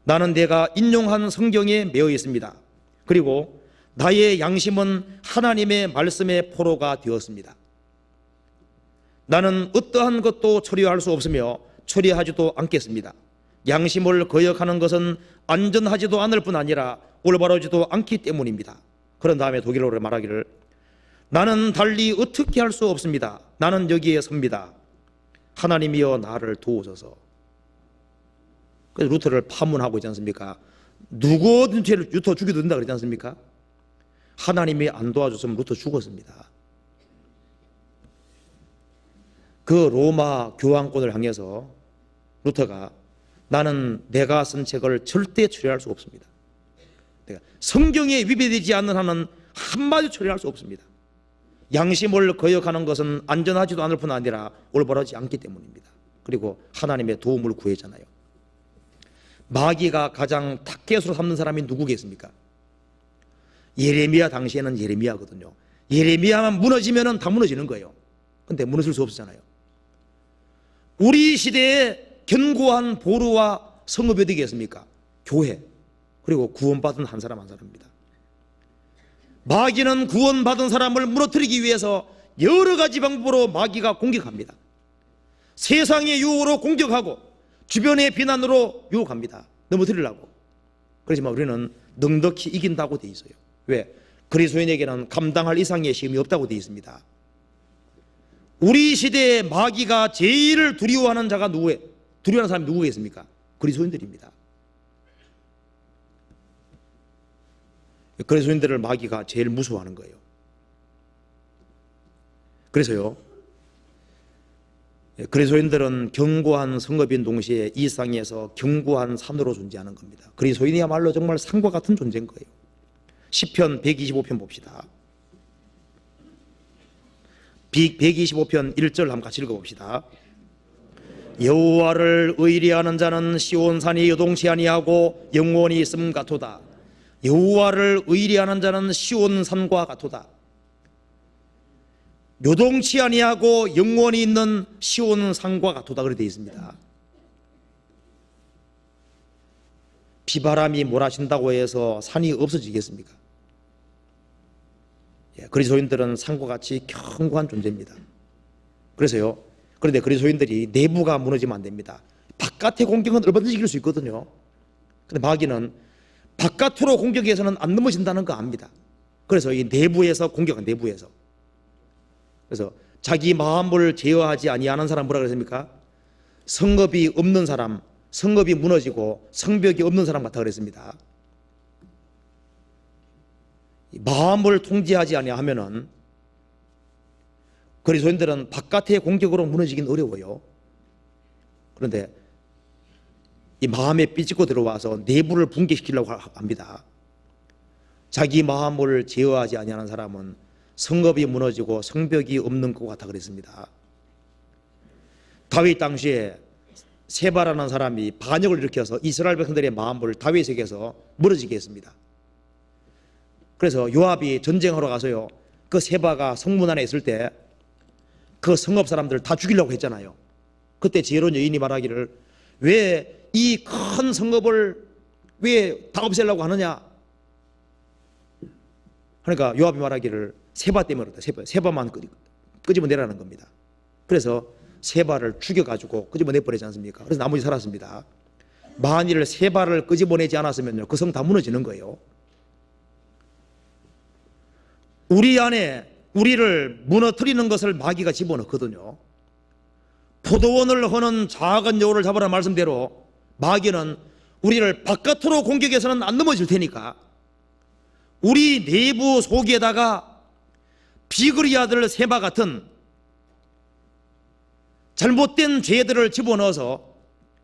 Speaker 1: 나는 내가 인용한 성경에 매여 있습니다. 그리고 나의 양심은 하나님의 말씀의 포로가 되었습니다. 나는 어떠한 것도 처리할 수 없으며 처리하지도 않겠습니다. 양심을 거역하는 것은 안전하지도 않을 뿐 아니라 올바르지도 않기 때문입니다. 그런 다음에 독일어로 말하기를 나는 달리 어떻게 할 수 없습니다. 나는 여기에 섭니다. 하나님이여 나를 도우소서. 그래서 루터를 파문하고 있지 않습니까? 누구든지 루터 죽여도 된다 그러지 않습니까? 하나님이 안 도와줬으면 루터 죽었습니다. 그 로마 교황권을 향해서 루터가 나는 내가 쓴 책을 절대 처리할 수 없습니다. 성경에 위배되지 않는 한은 한마디 처리할 수 없습니다. 양심을 거역하는 것은 안전하지도 않을 뿐 아니라 올바르지 않기 때문입니다. 그리고 하나님의 도움을 구했잖아요. 마귀가 가장 탁개수로 삼는 사람이 누구겠습니까? 예레미야 당시에는 예레미야거든요. 예레미야만 무너지면 다 무너지는 거예요. 근데 무너질 수 없었잖아요. 우리 시대에 견고한 보루와 성읍이 어디겠습니까? 교회, 그리고 구원받은 한 사람 한 사람입니다. 마귀는 구원받은 사람을 무너뜨리기 위해서 여러 가지 방법으로 마귀가 공격합니다. 세상의 유혹으로 공격하고 주변의 비난으로 유혹합니다. 넘어뜨리려고. 그렇지만 우리는 넉넉히 이긴다고 돼 있어요. 왜? 그리스도인에게는 감당할 이상의 시험이 없다고 돼 있습니다. 우리 시대에 마귀가 제일 두려워하는 자가 누구예요? 두려워하는 사람이 누구겠습니까? 그리스도인들입니다. 그리스도인들을 마귀가 제일 무서워하는 거예요. 그래서요, 그리스도인들은 견고한 성읍인 동시에 이 땅에서 견고한 산으로 존재하는 겁니다. 그리스도인이야말로 정말 산과 같은 존재인 거예요. 시편 125편 봅시다. 125편 1절 한번 같이 읽어봅시다. 여호와를 의리하는 자는 시온산이 요동치 아니하고 영원히 있음 같도다. 여호와를 의리하는 자는 시온산과 같도다. 요동치 아니하고 영원히 있는 시온산과 같도다 그렇게 되어 있습니다. 비바람이 몰아친다고 해서 산이 없어지겠습니까? 그리스도인들은 산과 같이 견고한 존재입니다. 그래서요, 그런데 그리스도인들이 내부가 무너지면 안 됩니다. 바깥의 공격은 얼마든지 이길 수 있거든요. 그런데 마귀는 바깥으로 공격해서는 안 넘어진다는 거 압니다. 그래서 이 내부에서 공격한 내부에서. 그래서 자기 마음을 제어하지 아니하는 사람 뭐라 그랬습니까? 성읍이 없는 사람, 성읍이 무너지고 성벽이 없는 사람 같다 그랬습니다. 마음을 통제하지 아니하면은 그리스도인들은 바깥의 공격으로 무너지긴 어려워요. 그런데 이 마음에 삐집고 들어와서 내부를 붕괴시키려고 합니다. 자기 마음을 제어하지 아니하는 사람은 성읍이 무너지고 성벽이 없는 것 같아 그랬습니다. 다윗 당시에 세바라는 사람이 반역을 일으켜서 이스라엘 백성들의 마음을 다윗에게서 멀어지게 했습니다. 그래서 요압이 전쟁하러 가서요, 그 세바가 성문 안에 있을 때 그 성읍 사람들을 다 죽이려고 했잖아요. 그때 지혜로운 여인이 말하기를, 왜 이 큰 성읍을 왜 다 없애려고 하느냐? 그러니까 요압이 말하기를, 세바 때문에 그렇다. 세바만 끄집어내라는 겁니다. 그래서 세바를 죽여가지고 끄집어내버리지 않습니까? 그래서 나머지 살았습니다. 만일 세바를 끄집어내지 않았으면요, 그 성 다 무너지는 거예요. 우리 안에 우리를 무너뜨리는 것을 마귀가 집어넣거든요. 포도원을 허는 작은 여우를 잡으라 말씀대로 마귀는 우리를 바깥으로 공격해서는 안 넘어질 테니까 우리 내부 속에다가 비그리 아들 세바 같은 잘못된 죄들을 집어넣어서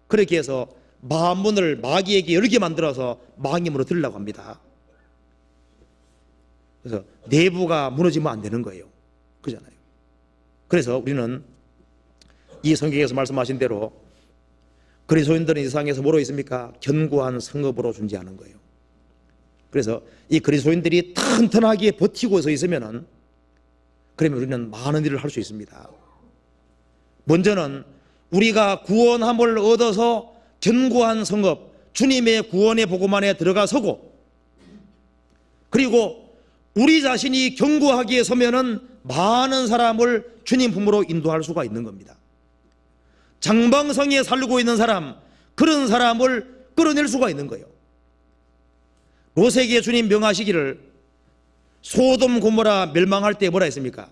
Speaker 1: 그렇게 해서 마음문을 마귀에게 열게 만들어서 마귀 무너뜨리려고 합니다. 그래서 내부가 무너지면 안 되는 거예요. 그렇잖아요. 그래서 우리는 이 성경에서 말씀하신 대로 그리스도인들은 이 세상에서 뭐로 있습니까? 견고한 성읍으로 존재하는 거예요. 그래서 이 그리스도인들이 튼튼하게 버티고 서 있으면은 그러면 우리는 많은 일을 할 수 있습니다. 먼저는 우리가 구원함을 얻어서 견고한 성읍, 주님의 구원의 복음 안에 들어가 서고, 그리고 우리 자신이 견고하게 서면은 많은 사람을 주님 품으로 인도할 수가 있는 겁니다. 장방성에 살고 있는 사람, 그런 사람을 끌어낼 수가 있는 거예요. 롯에게 주님 명하시기를, 소돔 고모라 멸망할 때 뭐라 했습니까?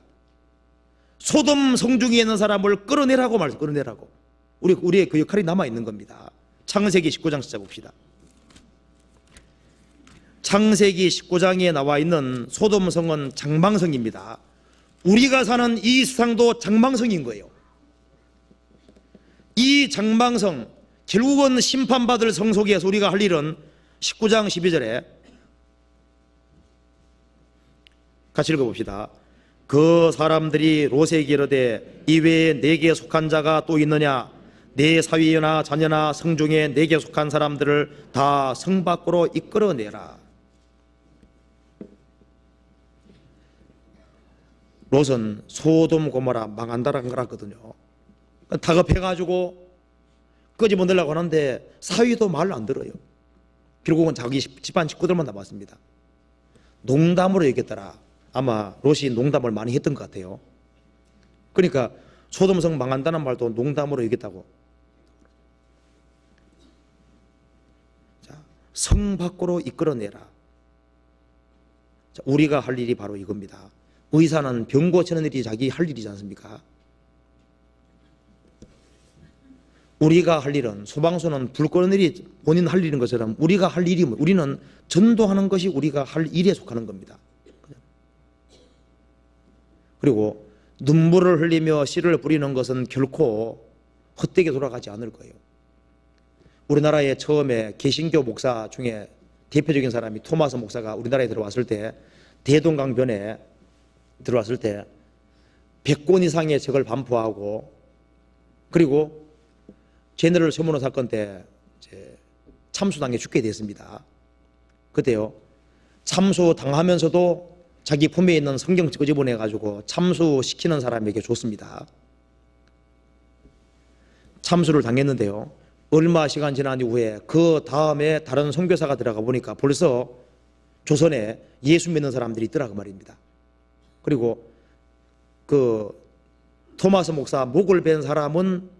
Speaker 1: 소돔 성중에 있는 사람을 끌어내라고 말씀, 끌어내라고. 우리의 그 역할이 남아 있는 겁니다. 창세기 19장 찾아봅시다. 창세기 19장에 나와 있는 소돔성은 장방성입니다. 우리가 사는 이 세상도 장방성인 거예요. 이 장방성, 결국은 심판받을 성 속에서 우리가 할 일은 19장 12절에 같이 읽어봅시다. 그 사람들이 롯에게 이르되, 이외에 내게 속한 자가 또 있느냐? 내 사위나 자녀나 성 중에 내게 속한 사람들을 다 성 밖으로 이끌어내라. 롯은 소돔 고모라 망한다라는 거라거든요. 다급해가지고 끄집어내려고 하는데 사위도 말을 안 들어요. 결국은 자기 집안 식구들만 남았습니다. 농담으로 얘기했더라. 아마 롯이 농담을 많이 했던 것 같아요. 그러니까 소돔성 망한다는 말도 농담으로 얘기했다고. 자, 성 밖으로 이끌어내라. 자, 우리가 할 일이 바로 이겁니다. 의사는 병 고치는 일이 자기 할 일이지 않습니까? 우리가 할 일은, 소방서는 불 끄는 일이 본인 할 일인 것처럼 우리가 할 일이, 우리는 전도하는 것이 우리가 할 일에 속하는 겁니다. 그리고 눈물을 흘리며 씨를 뿌리는 것은 결코 헛되게 돌아가지 않을 거예요. 우리나라에 처음에 개신교 목사 중에 대표적인 사람이 토마스 목사가 우리나라에 들어왔을 때, 대동강변에 들어왔을 때 100권 이상의 책을 반포하고, 그리고 제너럴 서문호 사건 때 참수당해 죽게 됐습니다. 그때요, 참수당하면서도 자기 품에 있는 성경 끄집어내가지고 참수시키는 사람에게 줬습니다. 참수를 당했는데요, 얼마 시간 지난 이후에 그 다음에 다른 선교사가 들어가 보니까 벌써 조선에 예수 믿는 사람들이 있더라고 말입니다. 그리고 그 토마스 목사 목을 벤 사람은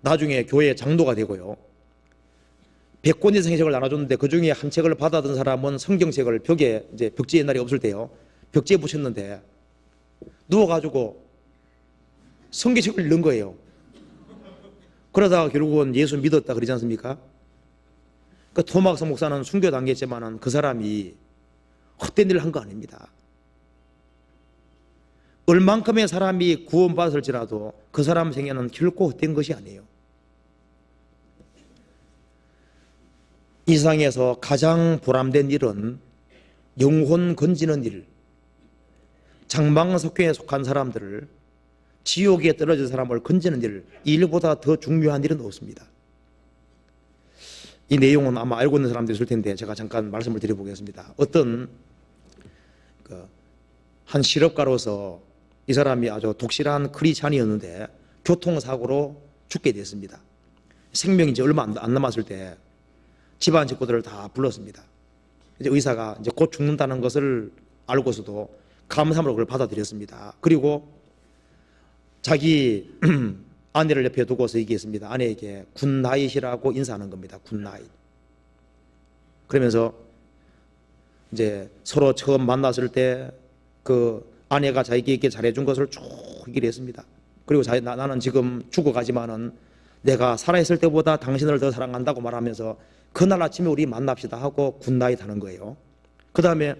Speaker 1: 나중에 교회 장로가 되고요, 100권 이상의 책을 나눠줬는데 그 중에 한 책을 받아든 사람은 성경책을 벽에, 이제 벽지 옛날에 없을 때요, 벽지에 붙였는데 누워가지고 성경책을 읽는 거예요. 그러다가 결국은 예수 믿었다 그러지 않습니까? 그 토마스 목사는 순교 당했지만은 그 사람이 헛된 일을 한 거 아닙니다. 얼만큼의 사람이 구원받을지라도 그 사람 생애는 결코 헛된 것이 아니에요. 이 세상에서 가장 보람된 일은 영혼 건지는 일, 장망석회에 속한 사람들을, 지옥에 떨어진 사람을 건지는 일, 이 일보다 더 중요한 일은 없습니다. 이 내용은 아마 알고 있는 사람들이 있을 텐데 제가 잠깐 말씀을 드려보겠습니다. 어떤 한 실업가로서 이 사람이 아주 독실한 크리스찬이었는데 교통사고로 죽게 됐습니다. 생명이 이제 얼마 안 남았을 때 집안 식구들을 다 불렀습니다. 이제 의사가 이제 곧 죽는다는 것을 알고서도 감사함으로 그걸 받아들였습니다. 그리고 자기 아내를 옆에 두고서 얘기했습니다. 아내에게 굿나잇이라고 인사하는 겁니다. 굿나잇. 그러면서 이제 서로 처음 만났을 때 그 아내가 자기에게 잘해준 것을 쭉 얘기를 했습니다. 그리고 나는 지금 죽어가지만은 내가 살아있을 때보다 당신을 더 사랑한다고 말하면서 그날 아침에 우리 만납시다 하고 굿나잇 하는 거예요. 그 다음에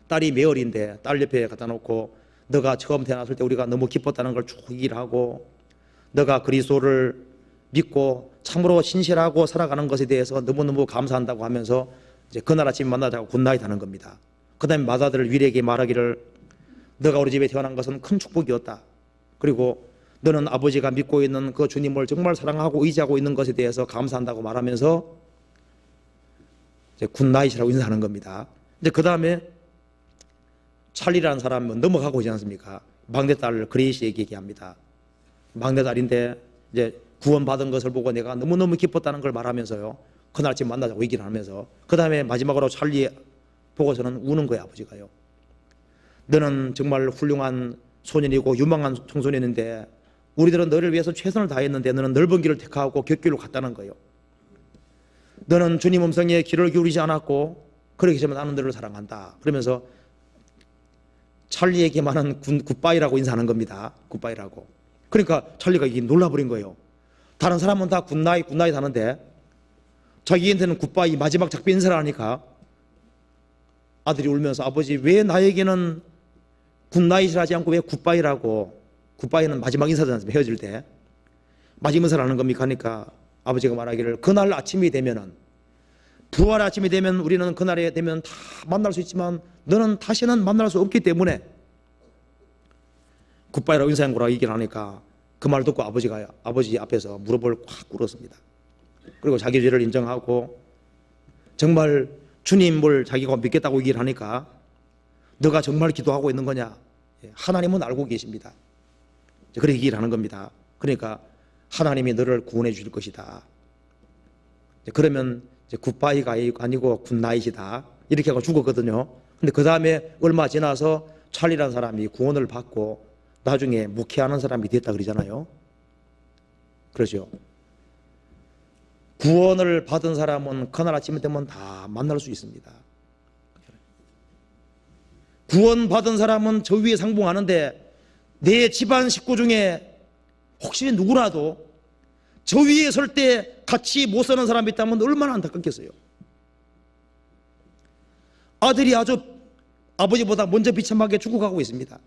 Speaker 1: 딸이 메어리인데 딸 옆에 갖다 놓고 너가 처음 태어났을 때 우리가 너무 기뻤다는 걸 쭉 얘기를 하고 너가 그리스도를 믿고 참으로 신실하고 살아가는 것에 대해서 너무너무 감사한다고 하면서 이제 그날 아침에 만나자고 굿나잇 하는 겁니다. 그 다음에 맏아들 윌에게 말하기를 너가 우리 집에 태어난 것은 큰 축복이었다. 그리고 너는 아버지가 믿고 있는 그 주님을 정말 사랑하고 의지하고 있는 것에 대해서 감사한다고 말하면서 이제 굿나잇이라고 인사하는 겁니다. 이제 그 다음에 찰리라는 사람은 넘어가고 있지 않습니까? 막내딸 그레이시에게 얘기합니다. 막내딸인데 이제 구원받은 것을 보고 내가 너무너무 기뻤다는 걸 말하면서요. 그날 아침 만나자고 얘기를 하면서 그 다음에 마지막으로 찰리 보고서는 우는 거야. 아버지가요. 너는 정말 훌륭한 소년이고 유망한 청소년인데 우리들은 너를 위해서 최선을 다했는데 너는 넓은 길을 택하고 곁길로 갔다는 거예요. 너는 주님 음성에 귀를 기울이지 않았고 그렇게 하지만 나는 너를 사랑한다. 그러면서 찰리에게만은 굿바이라고 인사하는 겁니다. 굿바이라고. 그러니까 찰리가 이게 놀라버린 거예요. 다른 사람은 다 굿나잇 하는데 자기한테는 굿바이 마지막 작별 인사를 하니까 아들이 울면서 아버지 왜 나에게는 굿나잇을 하지 않고 왜 굿바이라고. 굿바이는 마지막 인사지 않습니까? 헤어질 때 마지막 인사를 하는 겁니까? 하니까 아버지가 말하기를 그날 아침이 되면은 부활 아침이 되면 우리는 그날에 되면 다 만날 수 있지만 너는 다시는 만날 수 없기 때문에 굿바이라고 인사한 거라고 얘기를 하니까 그 말 듣고 아버지가 아버지 앞에서 무릎을 꽉 꿇었습니다. 그리고 자기 죄를 인정하고 정말 주님을 자기가 믿겠다고 얘기를 하니까 너가 정말 기도하고 있는 거냐? 하나님은 알고 계십니다. 그렇게 얘기를 하는 겁니다. 그러니까 하나님이 너를 구원해 주실 것이다. 그러면 이제 굿바이가 아니고 굿나잇이다. 이렇게 하고 죽었거든요. 근데 그 다음에 얼마 지나서 찰리라는 사람이 구원을 받고 나중에 목회하는 사람이 됐다 그러잖아요. 그렇죠. 구원을 받은 사람은 그날 아침에 되면 다 만날 수 있습니다. 구원 받은 사람은 저 위에 상봉하는데 내 집안 식구 중에 혹시 누구라도 저 위에 설 때 같이 못 서는 사람이 있다면 얼마나 안타깝겠어요. 아들이 아주 아버지보다 먼저 비참하게 죽어가고 있습니다.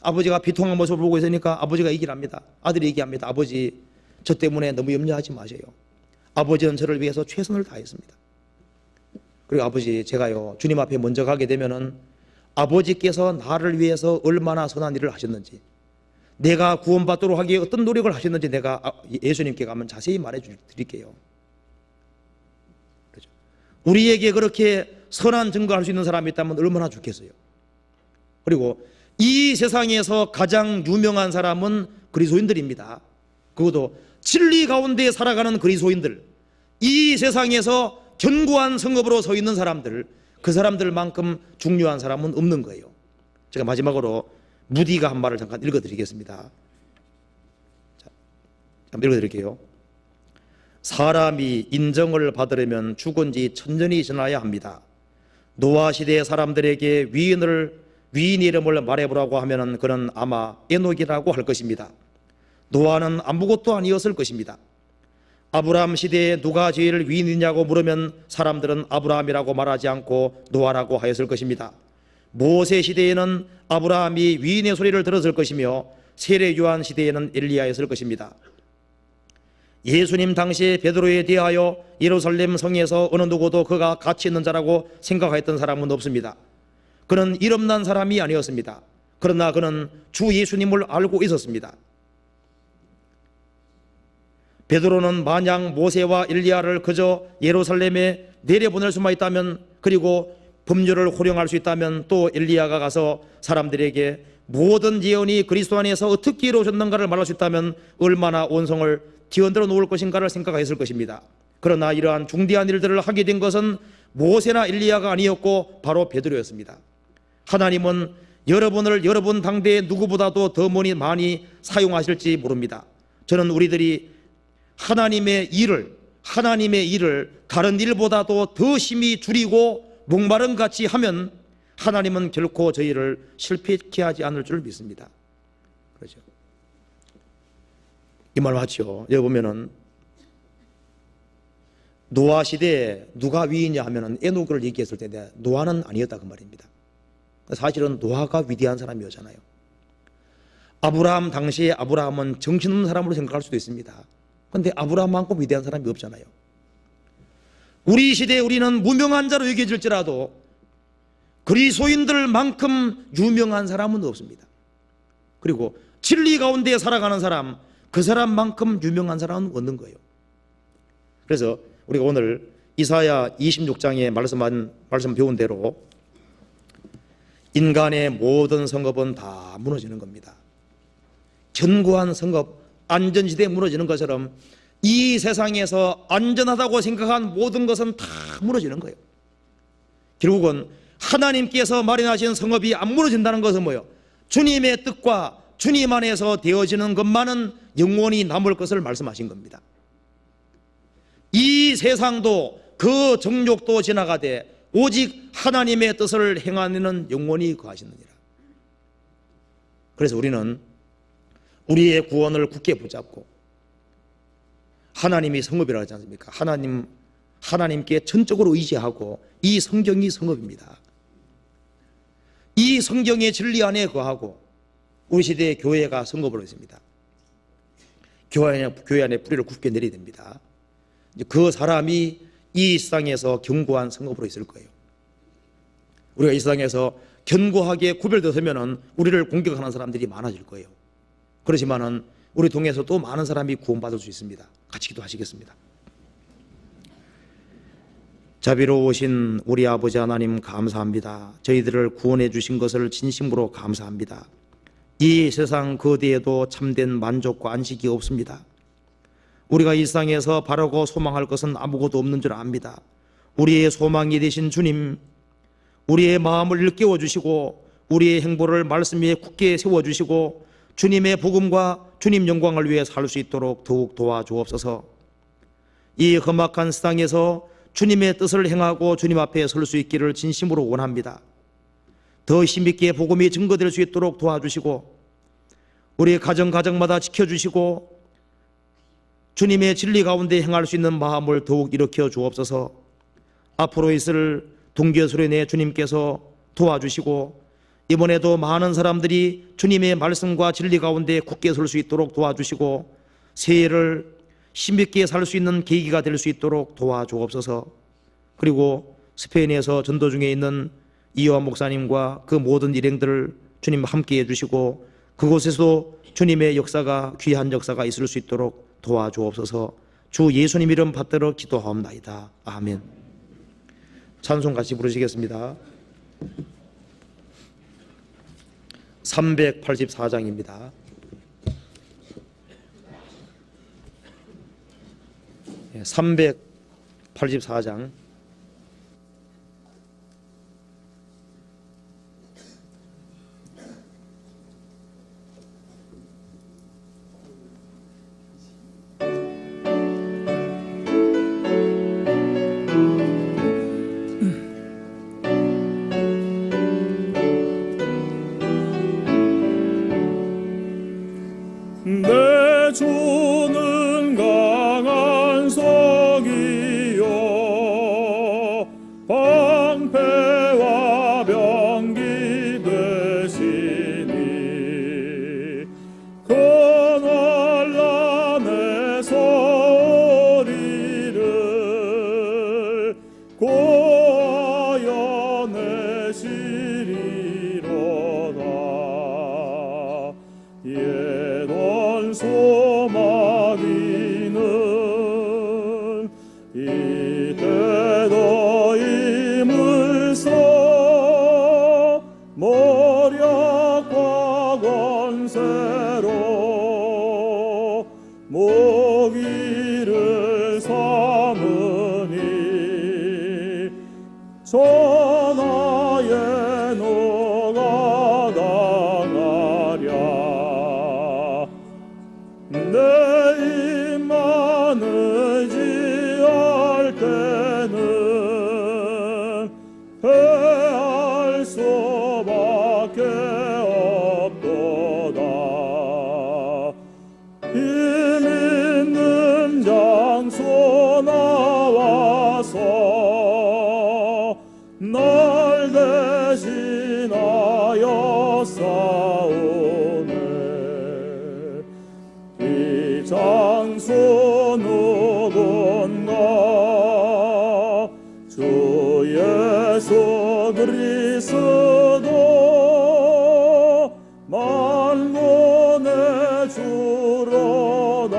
Speaker 1: 아버지가 비통한 모습을 보고 있으니까 아버지가 얘기를 합니다. 아들이 얘기합니다. 아버지 저 때문에 너무 염려하지 마세요. 아버지는 저를 위해서 최선을 다했습니다. 그리고 아버지 제가요 주님 앞에 먼저 가게 되면은 아버지께서 나를 위해서 얼마나 선한 일을 하셨는지 내가 구원받도록 하기에 어떤 노력을 하셨는지 내가 예수님께 가면 자세히 말해 드릴게요. 그렇죠? 우리에게 그렇게 선한 증거할 수 있는 사람이 있다면 얼마나 좋겠어요. 그리고 이 세상에서 가장 유명한 사람은 그리스도인들입니다. 그것도 진리 가운데 살아가는 그리스도인들, 이 세상에서 견고한 성읍으로 서 있는 사람들, 그 사람들만큼 중요한 사람은 없는 거예요. 제가 마지막으로 무디가 한 말을 잠깐 읽어드리겠습니다. 자, 한번 읽어드릴게요. 사람이 인정을 받으려면 죽은 지 1000년이 지나야 합니다. 노아 시대의 사람들에게 위인 이름을 말해보라고 하면 그는 아마 에녹이라고 할 것입니다. 노아는 아무것도 아니었을 것입니다. 아브라함 시대에 누가 제일 위인이냐고 물으면 사람들은 아브라함이라고 말하지 않고 노아라고 하였을 것입니다. 모세 시대에는 아브라함이 위인의 소리를 들었을 것이며 세례 요한 시대에는 엘리야였을 것입니다. 예수님 당시에 베드로에 대하여 예루살렘 성에서 어느 누구도 그가 가치 있는 자라고 생각했던 사람은 없습니다. 그는 일없는 사람이 아니었습니다. 그러나 그는 주 예수님을 알고 있었습니다. 베드로는 만약 모세와 엘리야를 그저 예루살렘에 내려보낼 수만 있다면, 그리고 법률을 호령할 수 있다면, 또 엘리야가 가서 사람들에게 모든 예언이 그리스도 안에서 어떻게 이루어졌는가를 말할 수 있다면 얼마나 온성을 뒤흔들어 놓을 것인가를 생각했을 것입니다. 그러나 이러한 중대한 일들을 하게 된 것은 모세나 엘리야가 아니었고 바로 베드로였습니다. 하나님은 여러분을 여러분 당대의 누구보다도 더 많이 사용하실지 모릅니다. 저는 우리들이 하나님의 일을 다른 일보다도 더 심히 줄이고 목마름 같이 하면 하나님은 결코 저희를 실패케 하지 않을 줄 믿습니다. 그렇죠? 이 말 맞죠? 여기 보면은 노아 시대에 누가 위이냐 하면은 에녹을 얘기했을 때 노아는 아니었다 그 말입니다. 사실은 노아가 위대한 사람이었잖아요. 아브라함 당시에 아브라함은 정신없는 사람으로 생각할 수도 있습니다. 그런데 아브라함만큼 위대한 사람이 없잖아요. 우리 시대에 우리는 무명한 자로 여겨질지라도 그리스도인들만큼 유명한 사람은 없습니다. 그리고 진리 가운데 살아가는 사람, 그 사람만큼 유명한 사람은 없는 거예요. 그래서 우리가 오늘 이사야 26장에 말씀 배운 대로 인간의 모든 성읍은 다 무너지는 겁니다. 견고한 성읍, 안전지대에 무너지는 것처럼 이 세상에서 안전하다고 생각한 모든 것은 다 무너지는 거예요. 결국은 하나님께서 마련하신 성읍이 안 무너진다는 것은 뭐예요? 주님의 뜻과 주님 안에서 되어지는 것만은 영원히 남을 것을 말씀하신 겁니다. 이 세상도 그 정욕도 지나가되 오직 하나님의 뜻을 행하는 영원히 거하시느니라. 그래서 우리는 우리의 구원을 굳게 붙잡고 하나님이 성읍이라고 하지 않습니까? 하나님께 전적으로 의지하고, 이 성경이 성읍입니다. 이 성경의 진리 안에 거하고 우리 시대의 교회가 성읍으로 있습니다. 교회 안에 뿌리를 굳게 내려야 됩니다. 그 사람이 이 세상에서 견고한 성읍으로 있을 거예요. 우리가 이 세상에서 견고하게 구별되어 서면은 우리를 공격하는 사람들이 많아질 거예요. 그렇지만은 우리 통해서 또 많은 사람이 구원받을 수 있습니다. 같이 기도하시겠습니다. 자비로우신 우리 아버지 하나님 감사합니다. 저희들을 구원해 주신 것을 진심으로 감사합니다. 이 세상 그 어디에도 참된 만족과 안식이 없습니다. 우리가 이 세상에서 바라고 소망할 것은 아무것도 없는 줄 압니다. 우리의 소망이 되신 주님, 우리의 마음을 일깨워 주시고 우리의 행보를 말씀 위에 굳게 세워 주시고 주님의 복음과 주님 영광을 위해 살 수 있도록 더욱 도와주옵소서. 이 험악한 세상에서 주님의 뜻을 행하고 주님 앞에 설 수 있기를 진심으로 원합니다. 더 힘있게 복음이 증거될 수 있도록 도와주시고 우리 가정마다 지켜주시고 주님의 진리 가운데 행할 수 있는 마음을 더욱 일으켜 주옵소서. 앞으로 있을 동교수련회 주님께서 도와주시고 이번에도 많은 사람들이 주님의 말씀과 진리 가운데 굳게 설 수 있도록 도와주시고 새해를 힘있게 살 수 있는 계기가 될 수 있도록 도와주옵소서. 그리고 스페인에서 전도 중에 있는 이요한 목사님과 그 모든 일행들을 주님 함께 해주시고 그곳에서도 주님의 역사가, 귀한 역사가 있을 수 있도록 도와주옵소서. 주 예수님 이름 받들어 기도하옵나이다. 아멘. 찬송 같이 부르시겠습니다. 384장입니다. 384장.
Speaker 2: 내 주는 강한 성이요 위를 삼으니 전하의 노가 당하랴. 내 입만 의지할 때는 패할 수밖에 없도다. 힘 있는 장소 나와서 날 대신하여 싸우네. 이 장소 누군가? 주 예수 그리스도 만군의 주로다.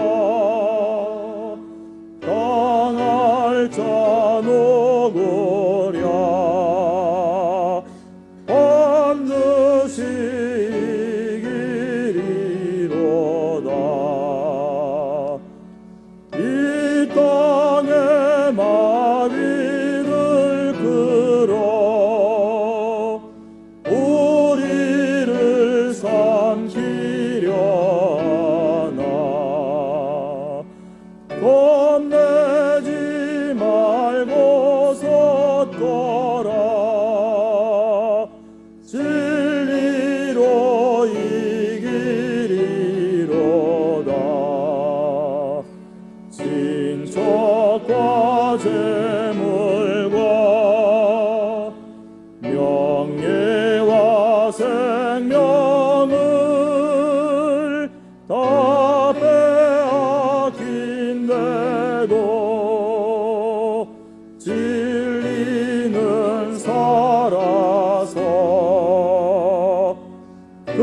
Speaker 2: 당할 자 누구랴? 반드시 이기리로다. 이 땅의 마비를 끌어 우리를 삼키려 하나. 겁내지 말고 섰거라. 진리로 이기리로다. 친척과 재물과 명예와 생명을 다 빼앗긴데도 진리는 살아서 그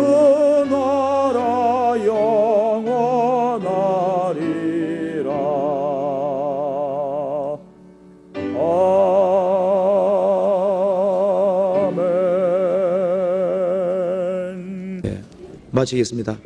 Speaker 2: 나라 영원하리라. 아멘.
Speaker 1: 마치겠습니다.